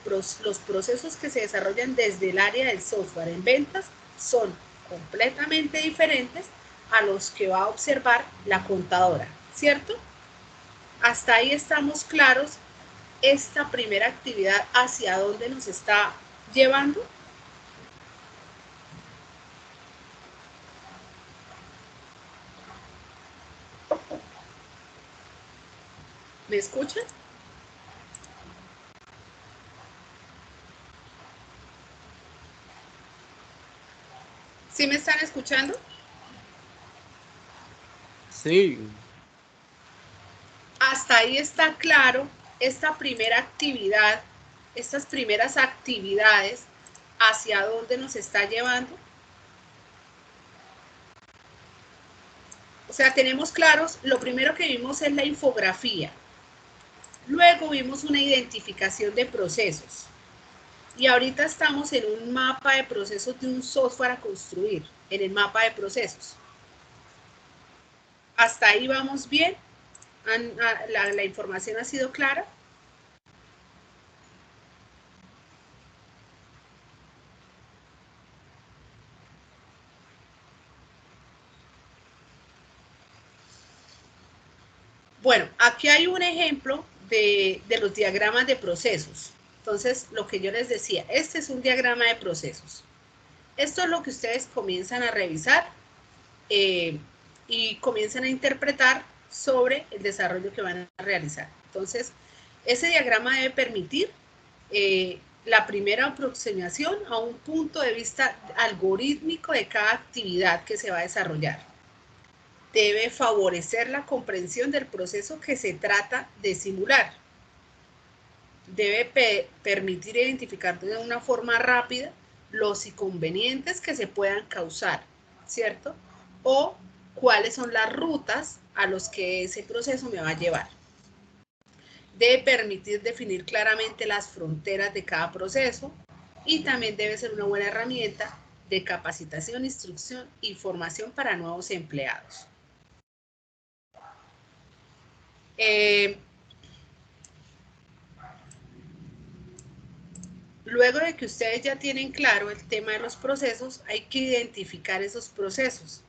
los procesos que se desarrollan desde el área del software en ventas son completamente diferentes a los que va a observar la contadora, ¿cierto? Hasta ahí estamos claros. Esta primera actividad, ¿hacia dónde nos está llevando? ¿Me escuchan? ¿Sí me están escuchando? Sí. Hasta ahí está claro esta primera actividad, estas primeras actividades, ¿hacia dónde nos está llevando? O sea, tenemos claros, lo primero que vimos es la infografía. Luego vimos una identificación de procesos. Y ahorita estamos en un mapa de procesos de un software a construir, en el mapa de procesos. ¿Hasta ahí vamos bien? ¿La información ha sido clara? Bueno, aquí hay un ejemplo de los diagramas de procesos. Entonces, lo que yo les decía, este es un diagrama de procesos. Esto es lo que ustedes comienzan a revisar y comienzan a interpretar sobre el desarrollo que van a realizar. Entonces, ese diagrama debe permitir la primera aproximación a un punto de vista algorítmico de cada actividad que se va a desarrollar. debe favorecer la comprensión del proceso que se trata de simular. Debe permitir identificar de una forma rápida los inconvenientes que se puedan causar, ¿cierto? O cuáles son las rutas a los que ese proceso me va a llevar. Debe permitir definir claramente las fronteras de cada proceso y también debe ser una buena herramienta de capacitación, instrucción y formación para nuevos empleados. Luego de que ustedes ya tienen claro el tema de los procesos, hay que identificar esos procesos.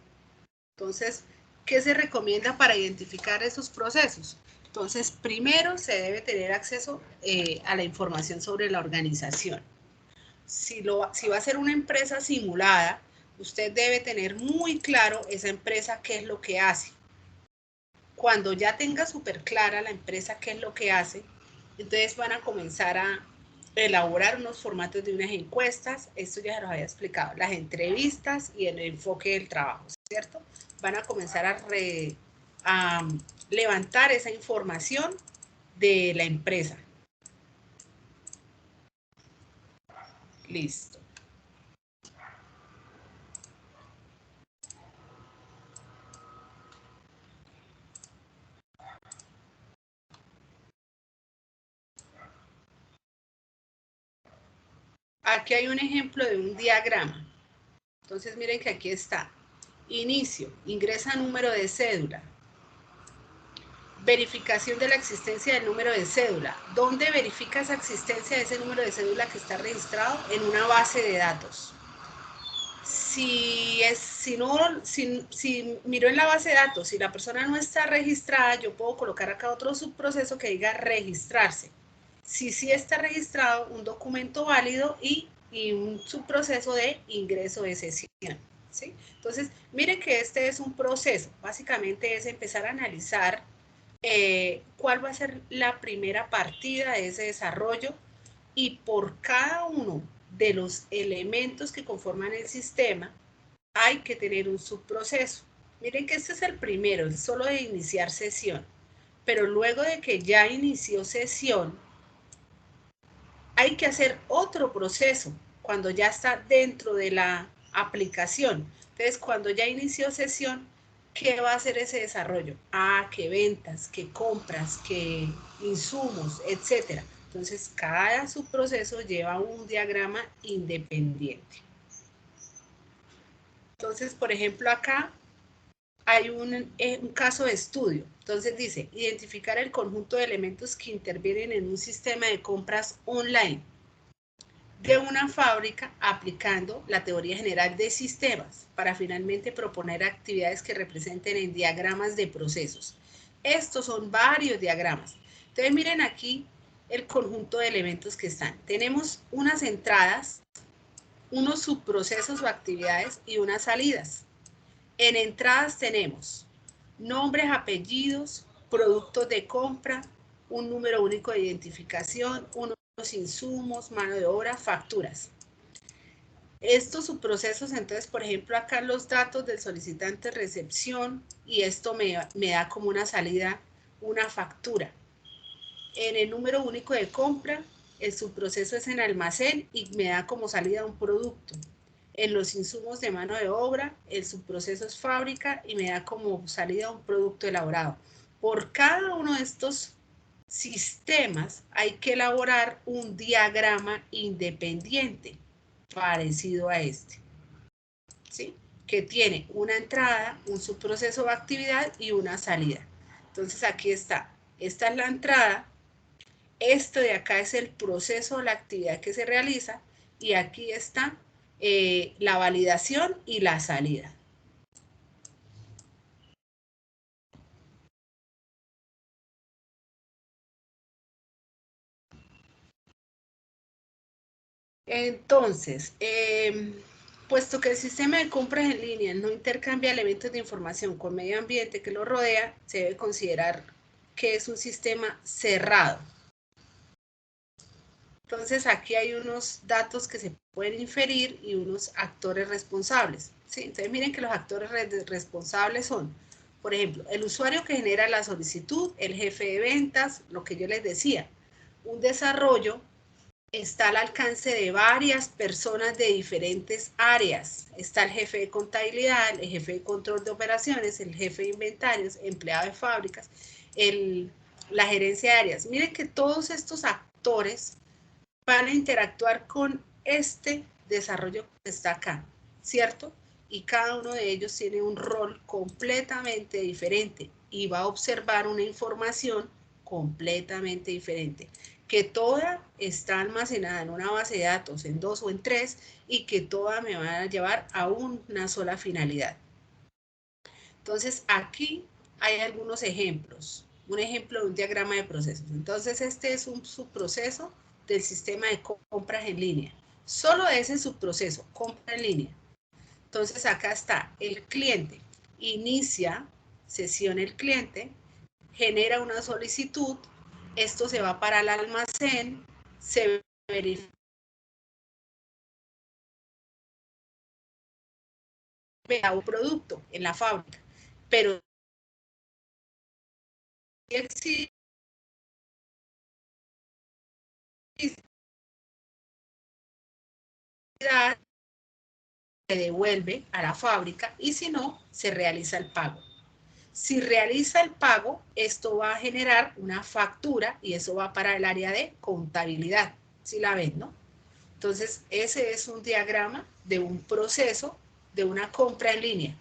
Entonces, ¿qué se recomienda para identificar esos procesos? Entonces, primero se debe tener acceso a la información sobre la organización. Si va a ser una empresa simulada, usted debe tener muy claro esa empresa qué es lo que hace. Cuando ya tenga súper clara la empresa qué es lo que hace, entonces van a comenzar a elaborar unos formatos de unas encuestas, esto ya se los había explicado, las entrevistas y el enfoque del trabajo, ¿cierto? Van a comenzar a levantar esa información de la empresa. Listo. Aquí hay un ejemplo de un diagrama. Entonces miren que aquí está. Inicio, ingresa número de cédula. Verificación de la existencia del número de cédula. ¿Dónde verifica esa existencia de ese número de cédula que está registrado? En una base de datos. Si miro en la base de datos, si la persona no está registrada, yo puedo colocar acá otro subproceso que diga registrarse. Si sí está registrado, un documento válido y un subproceso de ingreso de sesión, ¿sí? Entonces, miren que este es un proceso. Básicamente es empezar a analizar cuál va a ser la primera partida de ese desarrollo y por cada uno de los elementos que conforman el sistema hay que tener un subproceso. Miren que este es el primero, el solo de iniciar sesión. Pero luego de que ya inició sesión, hay que hacer otro proceso cuando ya está dentro de la aplicación. Entonces, cuando ya inició sesión, ¿qué va a hacer ese desarrollo? ¿Qué ventas, qué compras, qué insumos, etcétera? Entonces, cada subproceso lleva un diagrama independiente. Entonces, por ejemplo, acá hay un caso de estudio. Entonces dice, identificar el conjunto de elementos que intervienen en un sistema de compras online de una fábrica aplicando la teoría general de sistemas para finalmente proponer actividades que representen en diagramas de procesos. Estos son varios diagramas. Entonces miren aquí el conjunto de elementos que están. Tenemos unas entradas, unos subprocesos o actividades y unas salidas. En entradas tenemos nombres, apellidos, productos de compra, un número único de identificación, unos insumos, mano de obra, facturas. Estos subprocesos, entonces, por ejemplo, acá los datos del solicitante, recepción, y esto me da como una salida, una factura. En el número único de compra, el subproceso es en almacén y me da como salida un producto. En los insumos de mano de obra, el subproceso es fábrica y me da como salida un producto elaborado. Por cada uno de estos sistemas hay que elaborar un diagrama independiente parecido a este, ¿sí? Que tiene una entrada, un subproceso o actividad y una salida. Entonces aquí está, esta es la entrada, esto de acá es el proceso o la actividad que se realiza y aquí está la validación y la salida. Entonces, puesto que el sistema de compras en línea no intercambia elementos de información con medio ambiente que lo rodea, se debe considerar que es un sistema cerrado. Entonces, aquí hay unos datos que se pueden inferir y unos actores responsables, ¿sí? Entonces, miren que los actores responsables son Por ejemplo, el usuario que genera la solicitud, el jefe de ventas, lo que yo les decía. Un desarrollo está al alcance de varias personas de diferentes áreas. Está el jefe de contabilidad, el jefe de control de operaciones, el jefe de inventarios, empleado de fábricas, la gerencia de áreas. Miren que todos estos actores van a interactuar con este desarrollo que está acá, ¿cierto? Y cada uno de ellos tiene un rol completamente diferente y va a observar una información completamente diferente, que toda está almacenada en una base de datos, en 2 o en 3, y que toda me va a llevar a una sola finalidad. Entonces, aquí hay algunos ejemplos. Un ejemplo de un diagrama de procesos. Entonces, este es un subproceso del sistema de compras en línea. Solo ese subproceso, compra en línea. Entonces, acá está el cliente. Inicia sesión el cliente, genera una solicitud, esto se va para el almacén, se verifica un producto en la fábrica, pero existe se devuelve a la fábrica y si no, se realiza el pago. Si realiza el pago, esto va a generar una factura y eso va para el área de contabilidad. ¿Sí la ven, no? Entonces, ese es un diagrama de un proceso de una compra en línea.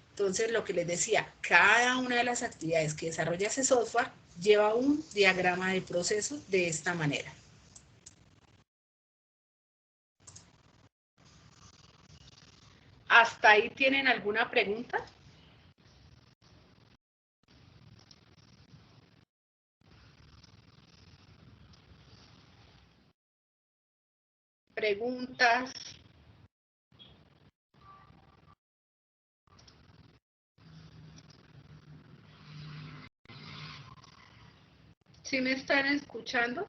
Entonces, lo que les decía, cada una de las actividades que desarrolla ese software lleva un diagrama de procesos de esta manera. ¿Hasta ahí tienen alguna pregunta? ¿Preguntas? ¿Sí me están escuchando?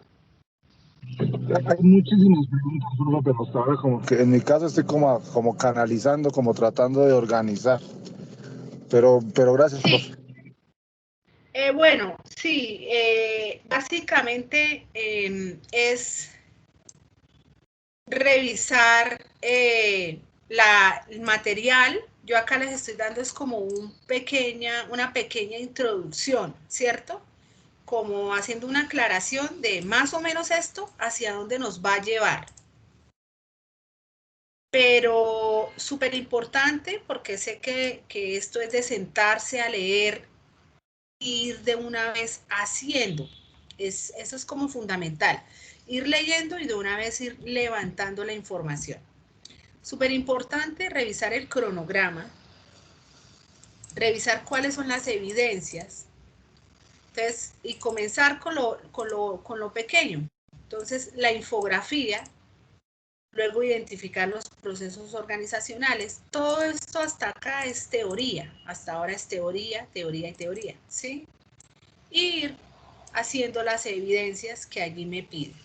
Hay muchísimas preguntas, profe, pero hasta ahora como que en mi caso estoy como canalizando, como tratando de organizar. Pero gracias, profe. Bueno, sí, básicamente es revisar el material. Yo acá les estoy dando es como una pequeña introducción, ¿cierto? Como haciendo una aclaración de más o menos esto hacia dónde nos va a llevar. Pero súper importante porque sé que esto es de sentarse a leer, ir de una vez haciendo. Eso es como fundamental. Ir leyendo y de una vez ir levantando la información. Súper importante revisar el cronograma, revisar cuáles son las evidencias. Entonces, y comenzar con lo pequeño. Entonces, la infografía, luego identificar los procesos organizacionales. Todo esto hasta acá es teoría. Hasta ahora es teoría, teoría y teoría, ¿sí? Ir haciendo las evidencias que allí me piden.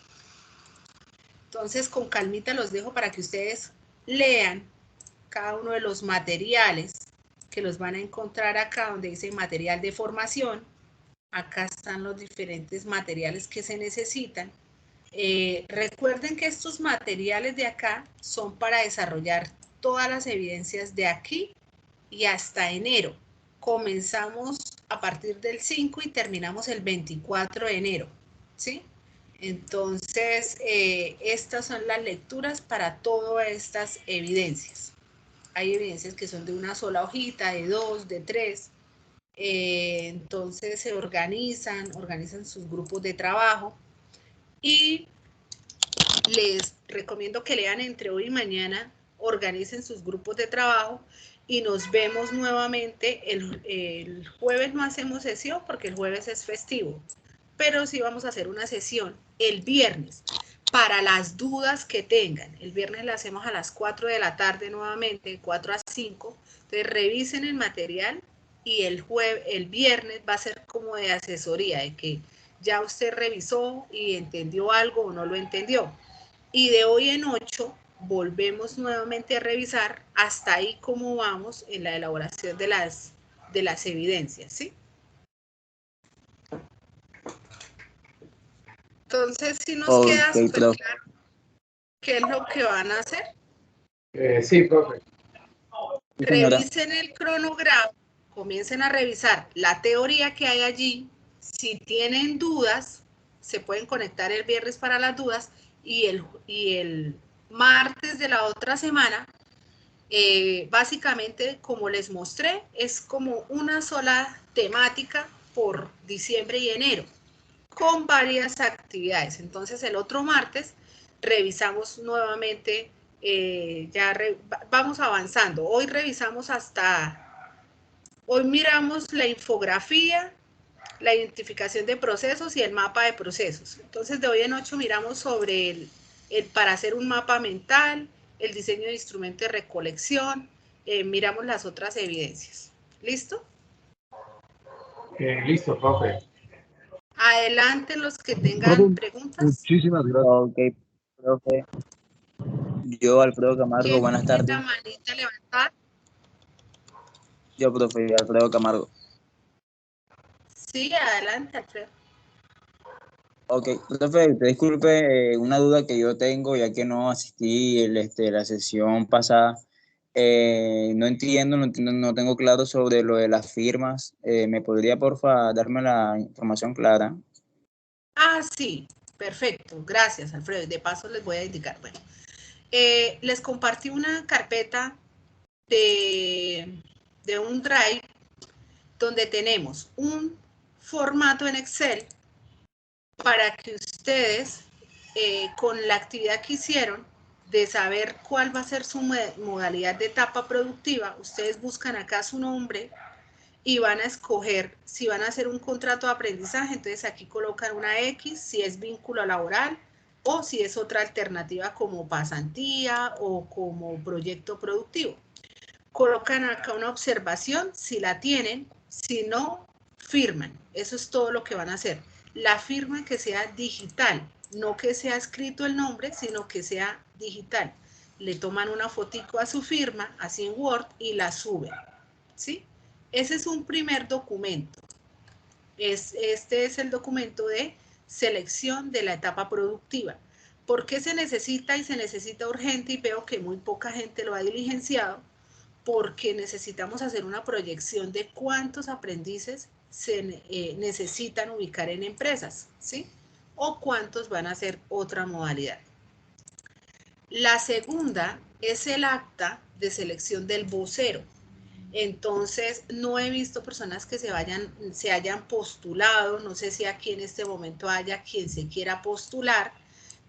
Entonces, con calmita los dejo para que ustedes lean cada uno de los materiales que los van a encontrar acá donde dice material de formación. Acá están los diferentes materiales que se necesitan. Recuerden que estos materiales de acá son para desarrollar todas las evidencias de aquí y hasta enero. Comenzamos a partir del 5 y terminamos el 24 de enero, ¿sí? Entonces, estas son las lecturas para todas estas evidencias. Hay evidencias que son de una sola hojita, de 2, de 3. Entonces se organizan sus grupos de trabajo y les recomiendo que lean entre hoy y mañana, organicen sus grupos de trabajo y nos vemos nuevamente. El jueves no hacemos sesión porque el jueves es festivo, pero sí vamos a hacer una sesión el viernes para las dudas que tengan. El viernes la hacemos a las 4 de la tarde nuevamente, 4 a 5. Entonces revisen el material y el viernes va a ser como de asesoría, de que ya usted revisó y entendió algo o no lo entendió. Y de hoy en 8 volvemos nuevamente a revisar hasta ahí cómo vamos en la elaboración de las evidencias, ¿sí? Entonces, si nos queda súper claro qué es lo que van a hacer. Sí, profe. Revisen el cronograma, comiencen a revisar la teoría que hay allí. Si tienen dudas, se pueden conectar el viernes para las dudas y el martes de la otra semana, básicamente, como les mostré, es como una sola temática por diciembre y enero, con varias actividades. Entonces, el otro martes revisamos nuevamente, vamos avanzando. Hoy revisamos hoy miramos la infografía, la identificación de procesos y el mapa de procesos. Entonces, de hoy en 8 miramos sobre para hacer un mapa mental, el diseño de instrumentos de recolección, miramos las otras evidencias. ¿Listo? Listo, profe. Adelante los que tengan preguntas. Muchísimas gracias. Ok, profe. Yo, Alfredo Camargo, ¿Quién buenas tiene tardes. la manita levantada? Yo, profe, Alfredo Camargo. Sí, adelante, Alfredo. Ok, profe, disculpe una duda que yo tengo, ya que no asistí la sesión pasada. No entiendo, no tengo claro sobre lo de las firmas. ¿Me podría, porfa, darme la información clara? Ah, sí, perfecto. Gracias, Alfredo. De paso les voy a indicar. Bueno, les compartí una carpeta de un Drive donde tenemos un formato en Excel para que ustedes, con la actividad que hicieron, de saber cuál va a ser su modalidad de etapa productiva, ustedes buscan acá su nombre y van a escoger si van a hacer un contrato de aprendizaje. Entonces aquí colocan una X si es vínculo laboral o si es otra alternativa como pasantía o como proyecto productivo. Colocan acá una observación si la tienen, si no, firman. Eso es todo lo que van a hacer. La firma que sea digital, no que sea escrito el nombre, sino que sea digital. Le toman una fotico a su firma, así en Word, y la suben, ¿sí? Ese es un primer documento. Este es el documento de selección de la etapa productiva. ¿Por qué se necesita y se necesita urgente? Y veo que muy poca gente lo ha diligenciado, porque necesitamos hacer una proyección de cuántos aprendices se necesitan ubicar en empresas, ¿sí? O cuántos van a hacer otra modalidad. La segunda es el acta de selección del vocero. Entonces, no he visto personas que se hayan postulado, no sé si aquí en este momento haya quien se quiera postular,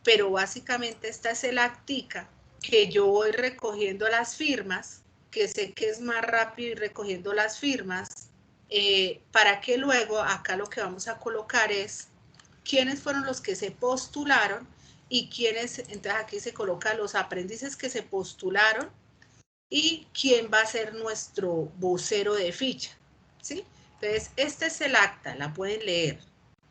pero básicamente esta es el actica que yo voy recogiendo las firmas, que sé que es más rápido ir recogiendo las firmas, para que luego acá lo que vamos a colocar es quiénes fueron los que se postularon y quiénes, entonces aquí se colocan los aprendices que se postularon y quién va a ser nuestro vocero de ficha, ¿sí? Entonces, este es el acta, la pueden leer.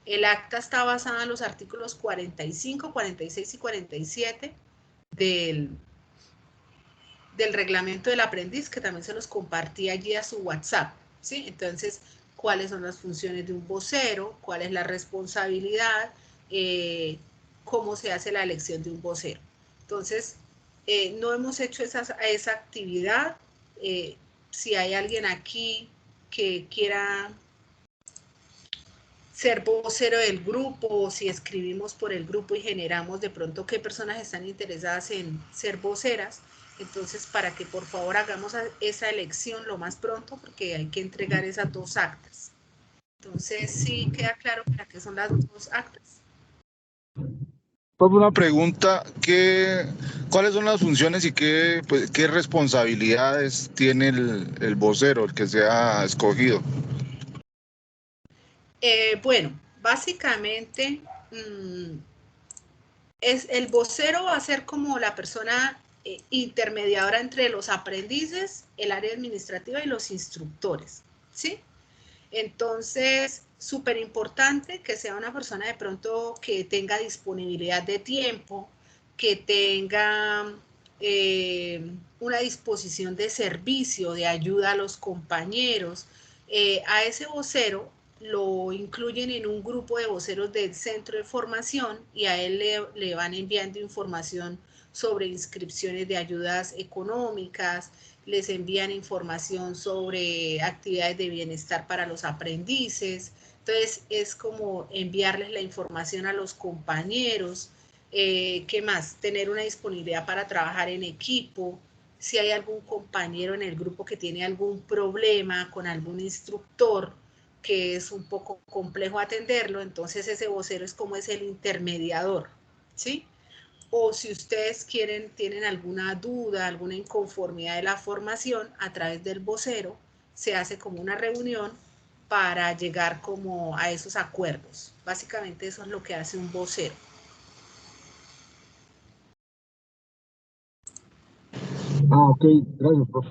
El acta está basada en los artículos 45, 46 y 47 del reglamento del aprendiz, que también se los compartí allí a su WhatsApp, ¿sí? Entonces, cuáles son las funciones de un vocero, cuál es la responsabilidad, cómo se hace la elección de un vocero. Entonces, no hemos hecho esa actividad. Si hay alguien aquí que quiera ser vocero del grupo, o si escribimos por el grupo y generamos de pronto qué personas están interesadas en ser voceras, entonces para que por favor hagamos esa elección lo más pronto, porque hay que entregar esas dos actas. Entonces, sí queda claro para qué son las dos actas. Una pregunta, ¿cuáles son las funciones y qué responsabilidades tiene el vocero, el que sea escogido? Bueno, básicamente el vocero va a ser como la persona intermediadora entre los aprendices, el área administrativa y los instructores, ¿sí? Entonces, súper importante que sea una persona de pronto que tenga disponibilidad de tiempo, que tenga una disposición de servicio, de ayuda a los compañeros, A ese vocero lo incluyen en un grupo de voceros del centro de formación y a él le van enviando información sobre inscripciones de ayudas económicas, les envían información sobre actividades de bienestar para los aprendices. Entonces es como enviarles la información a los compañeros. ¿Qué más? Tener una disponibilidad para trabajar en equipo. Si hay algún compañero en el grupo que tiene algún problema con algún instructor, que es un poco complejo atenderlo, entonces ese vocero es como es el intermediador, ¿sí? O si ustedes tienen alguna duda, alguna inconformidad de la formación, a través del vocero se hace como una reunión para llegar como a esos acuerdos. Básicamente eso es lo que hace un vocero. Ok, gracias, profe.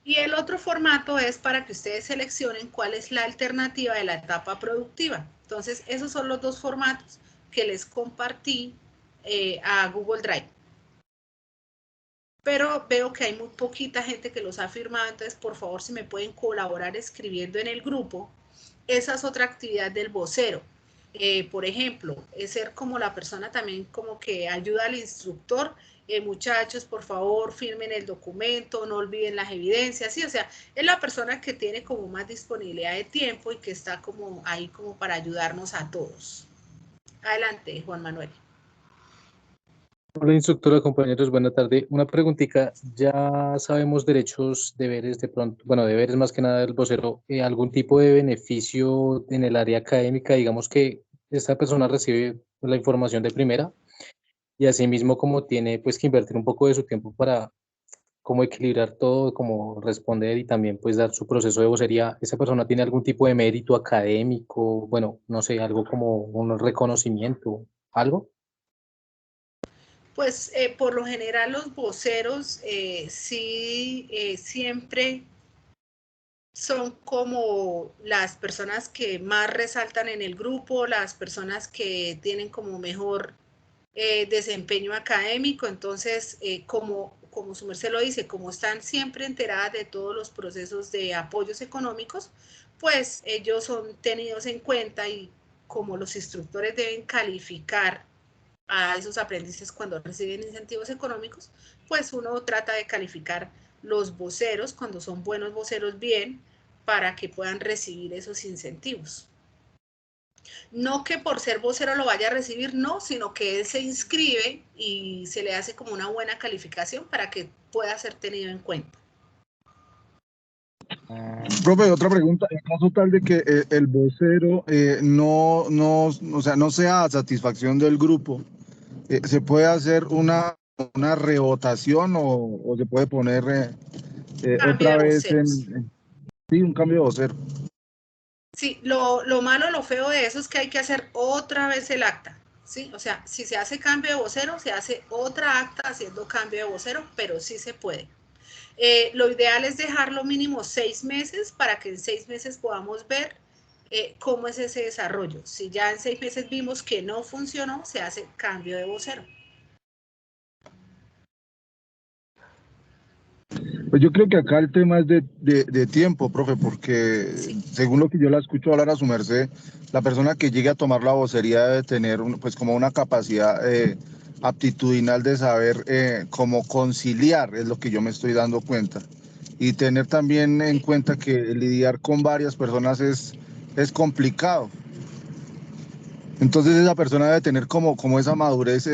Y el otro formato es para que ustedes seleccionen cuál es la alternativa de la etapa productiva. Entonces, esos son los dos formatos que les compartí a Google Drive. Pero veo que hay muy poquita gente que los ha firmado, entonces por favor si me pueden colaborar escribiendo en el grupo. Esa es otra actividad del vocero. Por ejemplo, es ser como la persona también como que ayuda al instructor. Muchachos, por favor, firmen el documento, no olviden las evidencias, sí, o sea, es la persona que tiene como más disponibilidad de tiempo y que está como ahí como para ayudarnos a todos. Adelante, Juan Manuel. Hola instructora, compañeros, buena tarde. Una preguntita, ya sabemos derechos, deberes de pronto, bueno, deberes más que nada del vocero, algún tipo de beneficio en el área académica, digamos que esta persona recibe la información de primera y asimismo como tiene pues que invertir un poco de su tiempo para como equilibrar todo, como responder y también pues dar su proceso de vocería, ¿esa persona tiene algún tipo de mérito académico? Bueno, no sé, algo como un reconocimiento, algo. Pues por lo general los voceros sí siempre son como las personas que más resaltan en el grupo, las personas que tienen como mejor desempeño académico, entonces como su merced lo dice, como están siempre enteradas de todos los procesos de apoyos económicos, pues ellos son tenidos en cuenta y como los instructores deben calificar a esos aprendices cuando reciben incentivos económicos, pues uno trata de calificar los voceros cuando son buenos voceros bien para que puedan recibir esos incentivos. No que por ser vocero lo vaya a recibir, no, sino que él se inscribe y se le hace como una buena calificación para que pueda ser tenido en cuenta. Profe, otra pregunta, en caso tal de que el vocero o sea, no sea a satisfacción del grupo, ¿se puede hacer una revotación o se puede poner Cambio otra de vez voceros. sí, un cambio de vocero? Sí, lo malo, lo feo de eso es que hay que hacer otra vez el acta, ¿sí? O sea, si se hace cambio de vocero, se hace otra acta haciendo cambio de vocero, pero sí se puede. Lo ideal es dejarlo mínimo 6 meses para que en 6 meses podamos ver cómo es ese desarrollo. Si ya en 6 meses vimos que no funcionó, se hace cambio de vocero. Pues yo creo que acá el tema es de tiempo, profe, porque Sí. según lo que yo la escucho hablar a su merced, la persona que llegue a tomar la vocería debe tener pues como una capacidad aptitudinal de saber cómo conciliar, es lo que yo me estoy dando cuenta. Y tener también en cuenta que lidiar con varias personas es complicado. Entonces esa persona debe tener como esa madurez,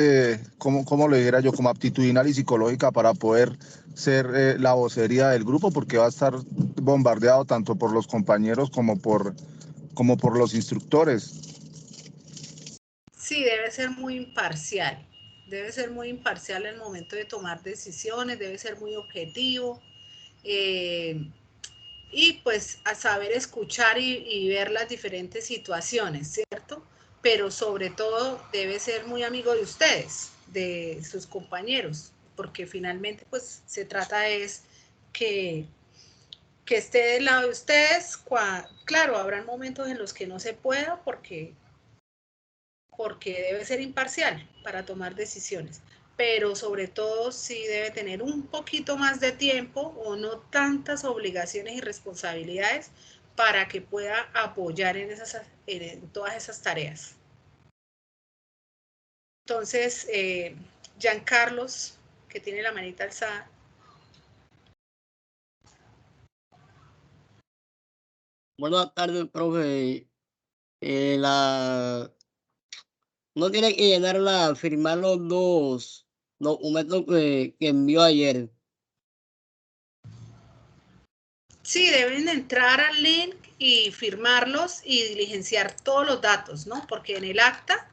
como lo dijera yo, como aptitudinal y psicológica para poder ser la vocería del grupo, porque va a estar bombardeado tanto por los compañeros como por los instructores. Sí, debe ser muy imparcial. Debe ser muy imparcial en el momento de tomar decisiones, debe ser muy objetivo. Y pues a saber escuchar y ver las diferentes situaciones, ¿cierto? Pero sobre todo debe ser muy amigo de ustedes, de sus compañeros, porque finalmente pues se trata es que, que esté del lado de ustedes. Claro, habrán momentos en los que no se pueda porque debe ser imparcial para tomar decisiones, pero sobre todo sí debe tener un poquito más de tiempo o no tantas obligaciones y responsabilidades para que pueda apoyar en todas esas tareas. Entonces, Giancarlos, que tiene la manita alzada. Buenas tardes, profe. No tiene que llenarla, firmar los dos documentos que envió ayer. Sí, deben entrar al link y firmarlos y diligenciar todos los datos, ¿no? Porque en el acta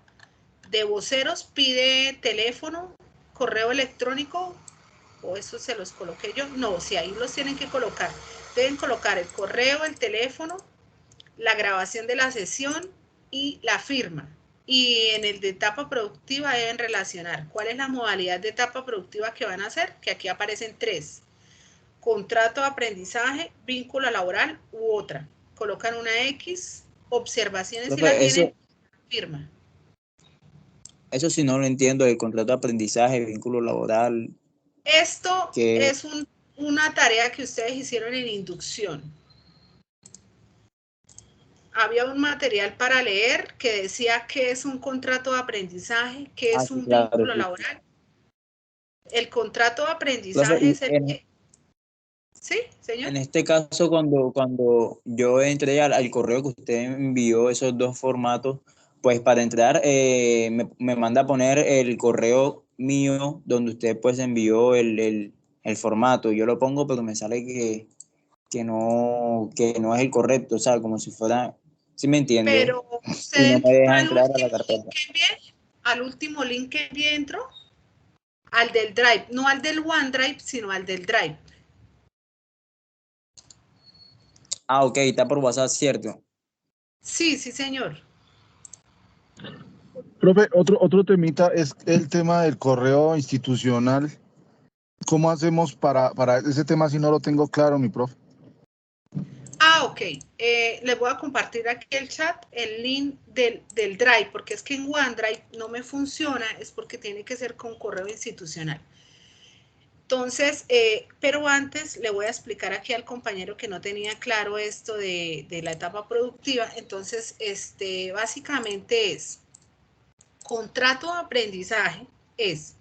de voceros pide teléfono, correo electrónico, o eso se los coloqué yo. No, si ahí los tienen que colocar. Deben colocar el correo, el teléfono, la grabación de la sesión y la firma. Y en el de etapa productiva deben relacionar cuál es la modalidad de etapa productiva que van a hacer, que aquí aparecen 3. Contrato de aprendizaje, vínculo laboral u otra. Colocan una X, observaciones si la tienen, firma. Eso sí no lo entiendo, el contrato de aprendizaje, vínculo laboral. Esto es una tarea que ustedes hicieron en inducción. Había un material para leer que decía qué es un contrato de aprendizaje, qué es un vínculo laboral. El contrato de aprendizaje es el que... ¿Sí, señor? En este caso, cuando yo entré al correo que usted envió, esos dos formatos, pues para entrar me manda a poner el correo mío donde usted pues envió el formato. Yo lo pongo, pero me sale que no es el correcto, o sea, como si fuera, ¿sí me entiende? Pero usted y no me deja entró entrar a la carpeta. al último link que envié, entró al del Drive, no al del OneDrive, sino al del Drive. Ah, ok, está por WhatsApp, ¿cierto? Sí, sí, señor. Profe, otro temita es el tema del correo institucional. ¿Cómo hacemos para ese tema si no lo tengo claro, mi profe? Ah, ok. Les voy a compartir aquí el chat, el link del Drive, porque es que en OneDrive no me funciona, es porque tiene que ser con correo institucional. Entonces, pero antes le voy a explicar aquí al compañero que no tenía claro esto de la etapa productiva. Entonces, básicamente es contrato de aprendizaje, es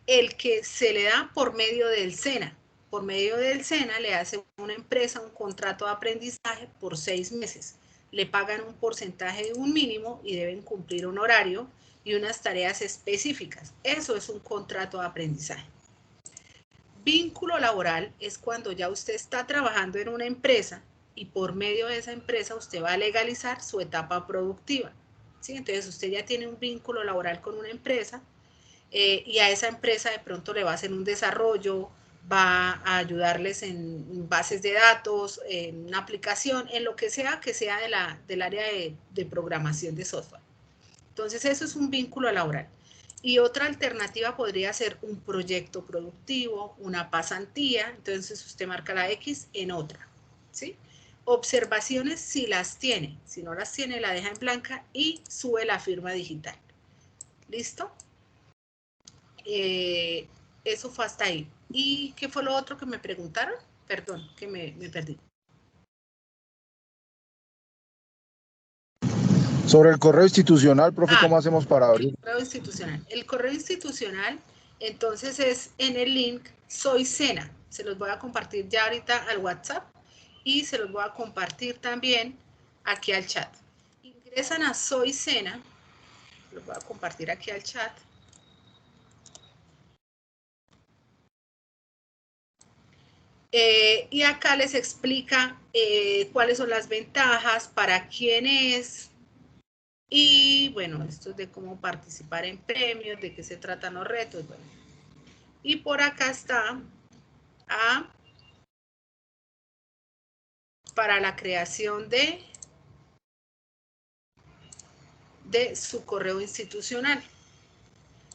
el que se le da por medio del SENA. Por medio del SENA le hace una empresa un contrato de aprendizaje por 6 meses. Le pagan un porcentaje de un mínimo y deben cumplir un horario y unas tareas específicas. Eso es un contrato de aprendizaje. Vínculo laboral es cuando ya usted está trabajando en una empresa y por medio de esa empresa usted va a legalizar su etapa productiva. ¿Sí? Entonces usted ya tiene un vínculo laboral con una empresa y a esa empresa de pronto le va a hacer un desarrollo, va a ayudarles en bases de datos, en una aplicación, en lo que sea del área de programación de software. Entonces eso es un vínculo laboral. Y otra alternativa podría ser un proyecto productivo, una pasantía, entonces usted marca la X en otra, ¿sí? Observaciones si las tiene, si no las tiene la deja en blanca y sube la firma digital. ¿Listo? Eso fue hasta ahí. ¿Y qué fue lo otro que me preguntaron? Perdón, que me perdí. Sobre el correo institucional, profe, ¿cómo hacemos para abrir? El correo institucional. El correo institucional, entonces es en el link Soy Sena. Se los voy a compartir ya ahorita al WhatsApp y se los voy a compartir también aquí al chat. Ingresan a Soy Sena. Los voy a compartir aquí al chat. Y acá les explica cuáles son las ventajas, para quién es. Y bueno, esto es de cómo participar en premios, de qué se tratan los retos. Bueno. Y por acá está para la creación de su correo institucional.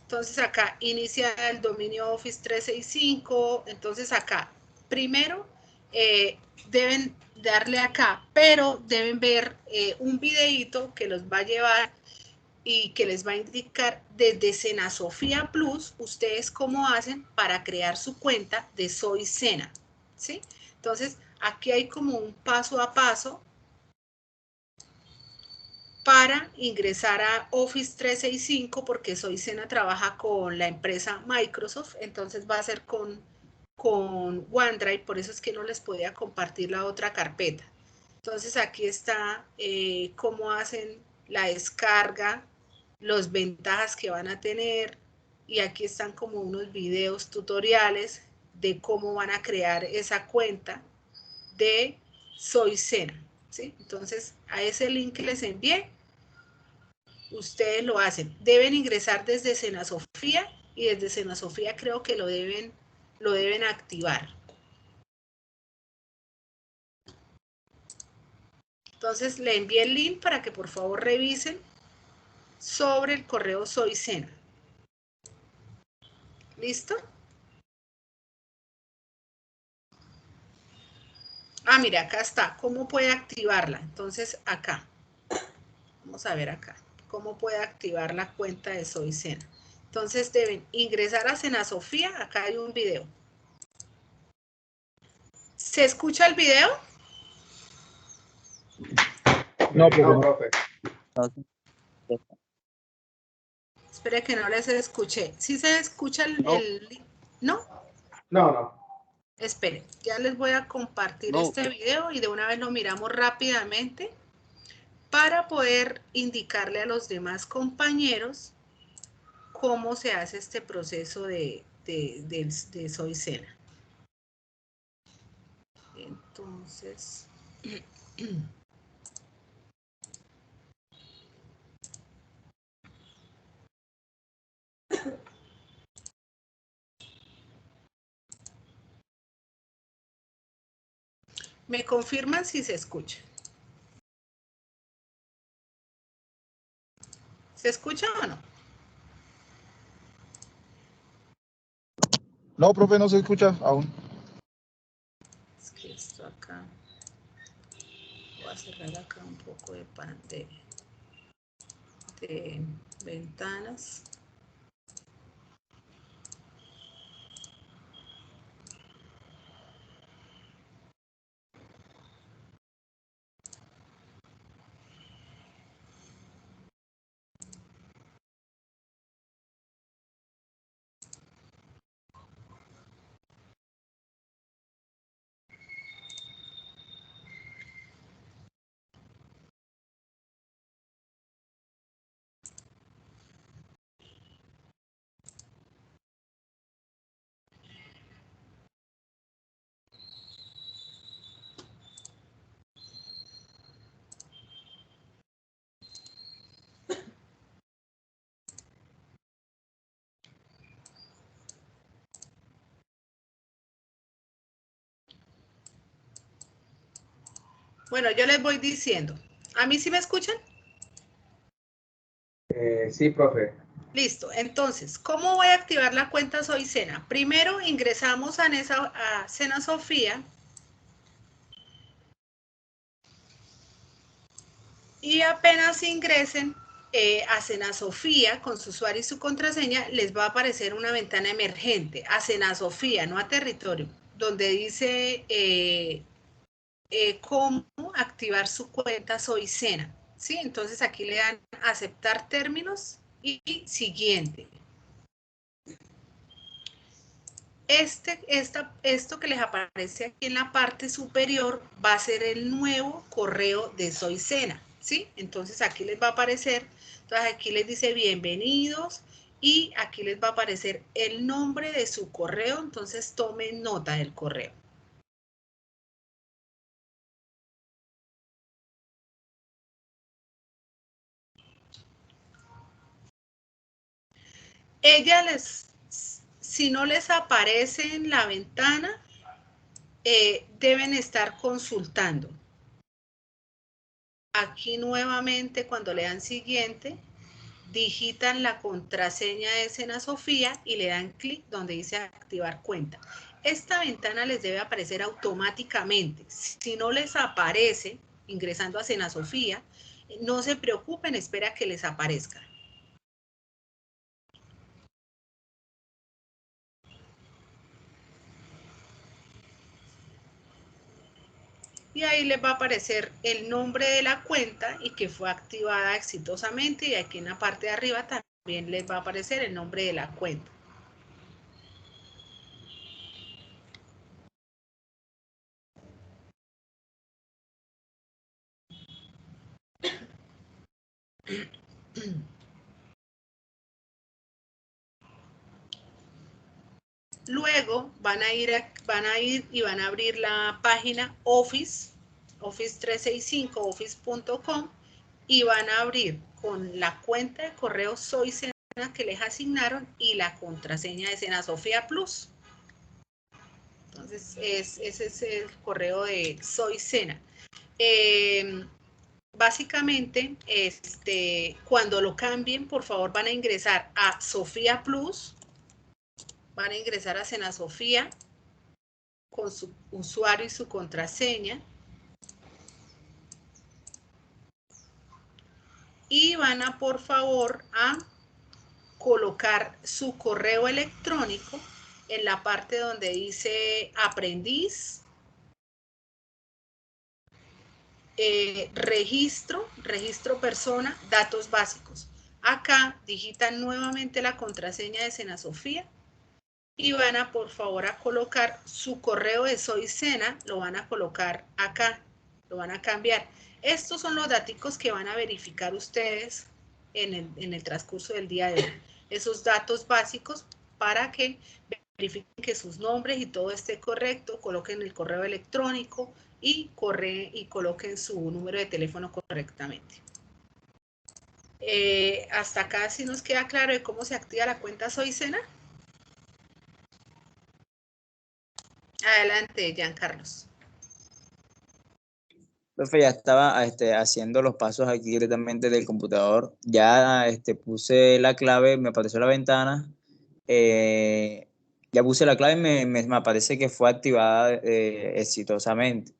Entonces acá inicia el dominio Office 365. Entonces acá, primero deben darle acá, pero deben ver un videíto que los va a llevar y que les va a indicar desde Sena Sofía Plus, ustedes cómo hacen para crear su cuenta de Soy Sena, ¿sí? Entonces, aquí hay como un paso a paso para ingresar a Office 365, porque Soy Sena trabaja con la empresa Microsoft, entonces va a ser con OneDrive, por eso es que no les podía compartir la otra carpeta. Entonces aquí está cómo hacen la descarga, las ventajas que van a tener, y aquí están como unos videos tutoriales de cómo van a crear esa cuenta de Soy Sena, ¿sí? Entonces a ese link que les envié, ustedes lo hacen. Deben ingresar desde Sena Sofía, y desde Sena Sofía creo que lo deben activar. Entonces le envié el link para que por favor revisen sobre el correo Soy Sena. ¿Listo? Ah, mire, acá está. ¿Cómo puede activarla? Entonces acá. Vamos a ver acá. ¿Cómo puede activar la cuenta de Soy Sena? Entonces deben ingresar a Sena Sofía. Acá hay un video. ¿Se escucha el video? No, profe. Espere que no les escuché. ¿Sí se escucha ¿No? No. Esperen, ya les voy a compartir este video y de una vez lo miramos rápidamente para poder indicarle a los demás compañeros cómo se hace este proceso de Soy Sena. Entonces, me confirman si se escucha. ¿Se escucha o no? No, profe, no se escucha aún. Es que esto acá, voy a cerrar acá un poco de ventanas. Bueno, yo les voy diciendo. ¿A mí sí me escuchan? Sí, profe. Listo. Entonces, ¿cómo voy a activar la cuenta Soy Sena? Primero ingresamos a Sena Sofía. Y apenas ingresen a Sena Sofía con su usuario y su contraseña, les va a aparecer una ventana emergente a Sena Sofía, no a territorio, donde dice cómo activar su cuenta Soy Sena, ¿sí? Entonces aquí le dan aceptar términos y siguiente. Esto que les aparece aquí en la parte superior va a ser el nuevo correo de Soy Sena, ¿sí? Entonces aquí les va a aparecer, entonces aquí les dice bienvenidos y aquí les va a aparecer el nombre de su correo, entonces tomen nota del correo. Si no les aparece en la ventana, deben estar consultando. Aquí nuevamente cuando le dan siguiente, digitan la contraseña de Sena Sofía y le dan clic donde dice activar cuenta. Esta ventana les debe aparecer automáticamente. Si no les aparece ingresando a Sena Sofía, no se preocupen, espera que les aparezca. y ahí les va a aparecer el nombre de la cuenta y que fue activada exitosamente, y aquí en la parte de arriba también les va a aparecer el nombre de la cuenta. Luego van a ir y van a abrir la página Office 365, office.com, y van a abrir con la cuenta de correo Soy Sena que les asignaron y la contraseña de Sena Sofía Plus. Entonces, ese es el correo de Soy Sena. Básicamente, cuando lo cambien, por favor, van a ingresar a Sofía Plus, van a ingresar a Sena Sofía con su usuario y su contraseña, y van a, por favor, a colocar su correo electrónico en la parte donde dice aprendiz, registro persona, datos básicos. Acá digitan nuevamente la contraseña de Sena Sofía y van a, por favor, a colocar su correo de Soy Sena, lo van a colocar acá, lo van a cambiar. Estos son los datos que van a verificar ustedes en el transcurso del día de hoy. Esos datos básicos para que verifiquen que sus nombres y todo esté correcto, coloquen el correo electrónico y coloquen su número de teléfono correctamente. Hasta acá sí nos queda claro de cómo se activa la cuenta Soy Sena. Adelante, Giancarlos. Profe, ya estaba haciendo los pasos aquí directamente del computador. Ya puse la clave, me apareció la ventana. Ya puse la clave y me aparece que fue activada exitosamente.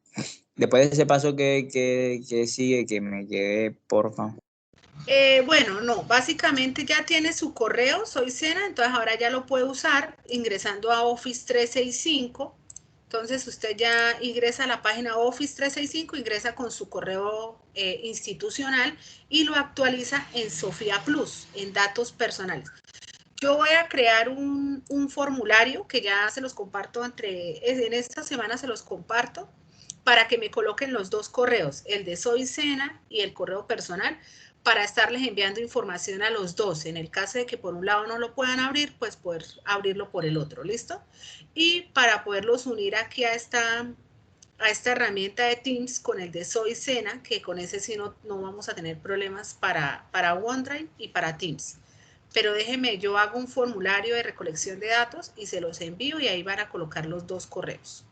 Después de ese paso que sigue, que me quede, porfa. Bueno, no, básicamente ya tiene su correo, Soy Sena, entonces ahora ya lo puede usar ingresando a Office 365. Entonces usted ya ingresa a la página Office 365, ingresa con su correo institucional y lo actualiza en Sofía Plus, en datos personales. Yo voy a crear un formulario que ya se los comparto en esta semana se los comparto para que me coloquen los dos correos, el de Soy Sena y el correo personal, para estarles enviando información a los dos. En el caso de que por un lado no lo puedan abrir, pues poder abrirlo por el otro, ¿listo? Y para poderlos unir aquí a esta herramienta de Teams con el de Soy Sena, que con ese sí no vamos a tener problemas para OneDrive y para Teams. Pero déjeme, yo hago un formulario de recolección de datos y se los envío y ahí van a colocar los dos correos.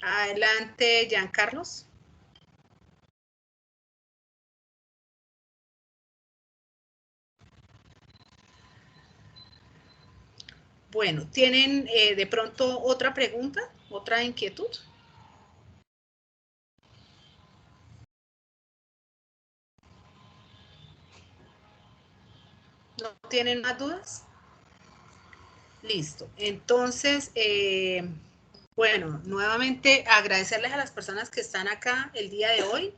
Adelante, Giancarlos. Bueno, ¿tienen de pronto otra pregunta, otra inquietud? ¿No tienen más dudas? Listo. Entonces, bueno, nuevamente agradecerles a las personas que están acá el día de hoy,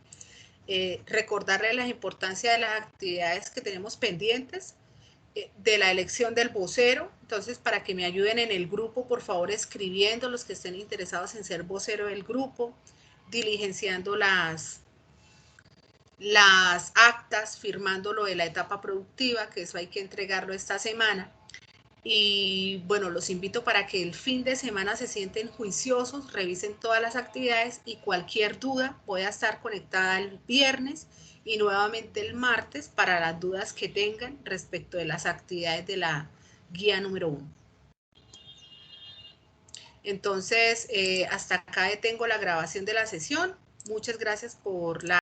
recordarles la importancia de las actividades que tenemos pendientes, de la elección del vocero. Entonces, para que me ayuden en el grupo, por favor, escribiendo los que estén interesados en ser vocero del grupo, diligenciando las actas, firmando lo de la etapa productiva, que eso hay que entregarlo esta semana. Y bueno, los invito para que el fin de semana se sienten juiciosos, revisen todas las actividades y cualquier duda voy a estar conectada el viernes y nuevamente el martes para las dudas que tengan respecto de las actividades de la guía número 1. Entonces, hasta acá detengo la grabación de la sesión. Muchas gracias por la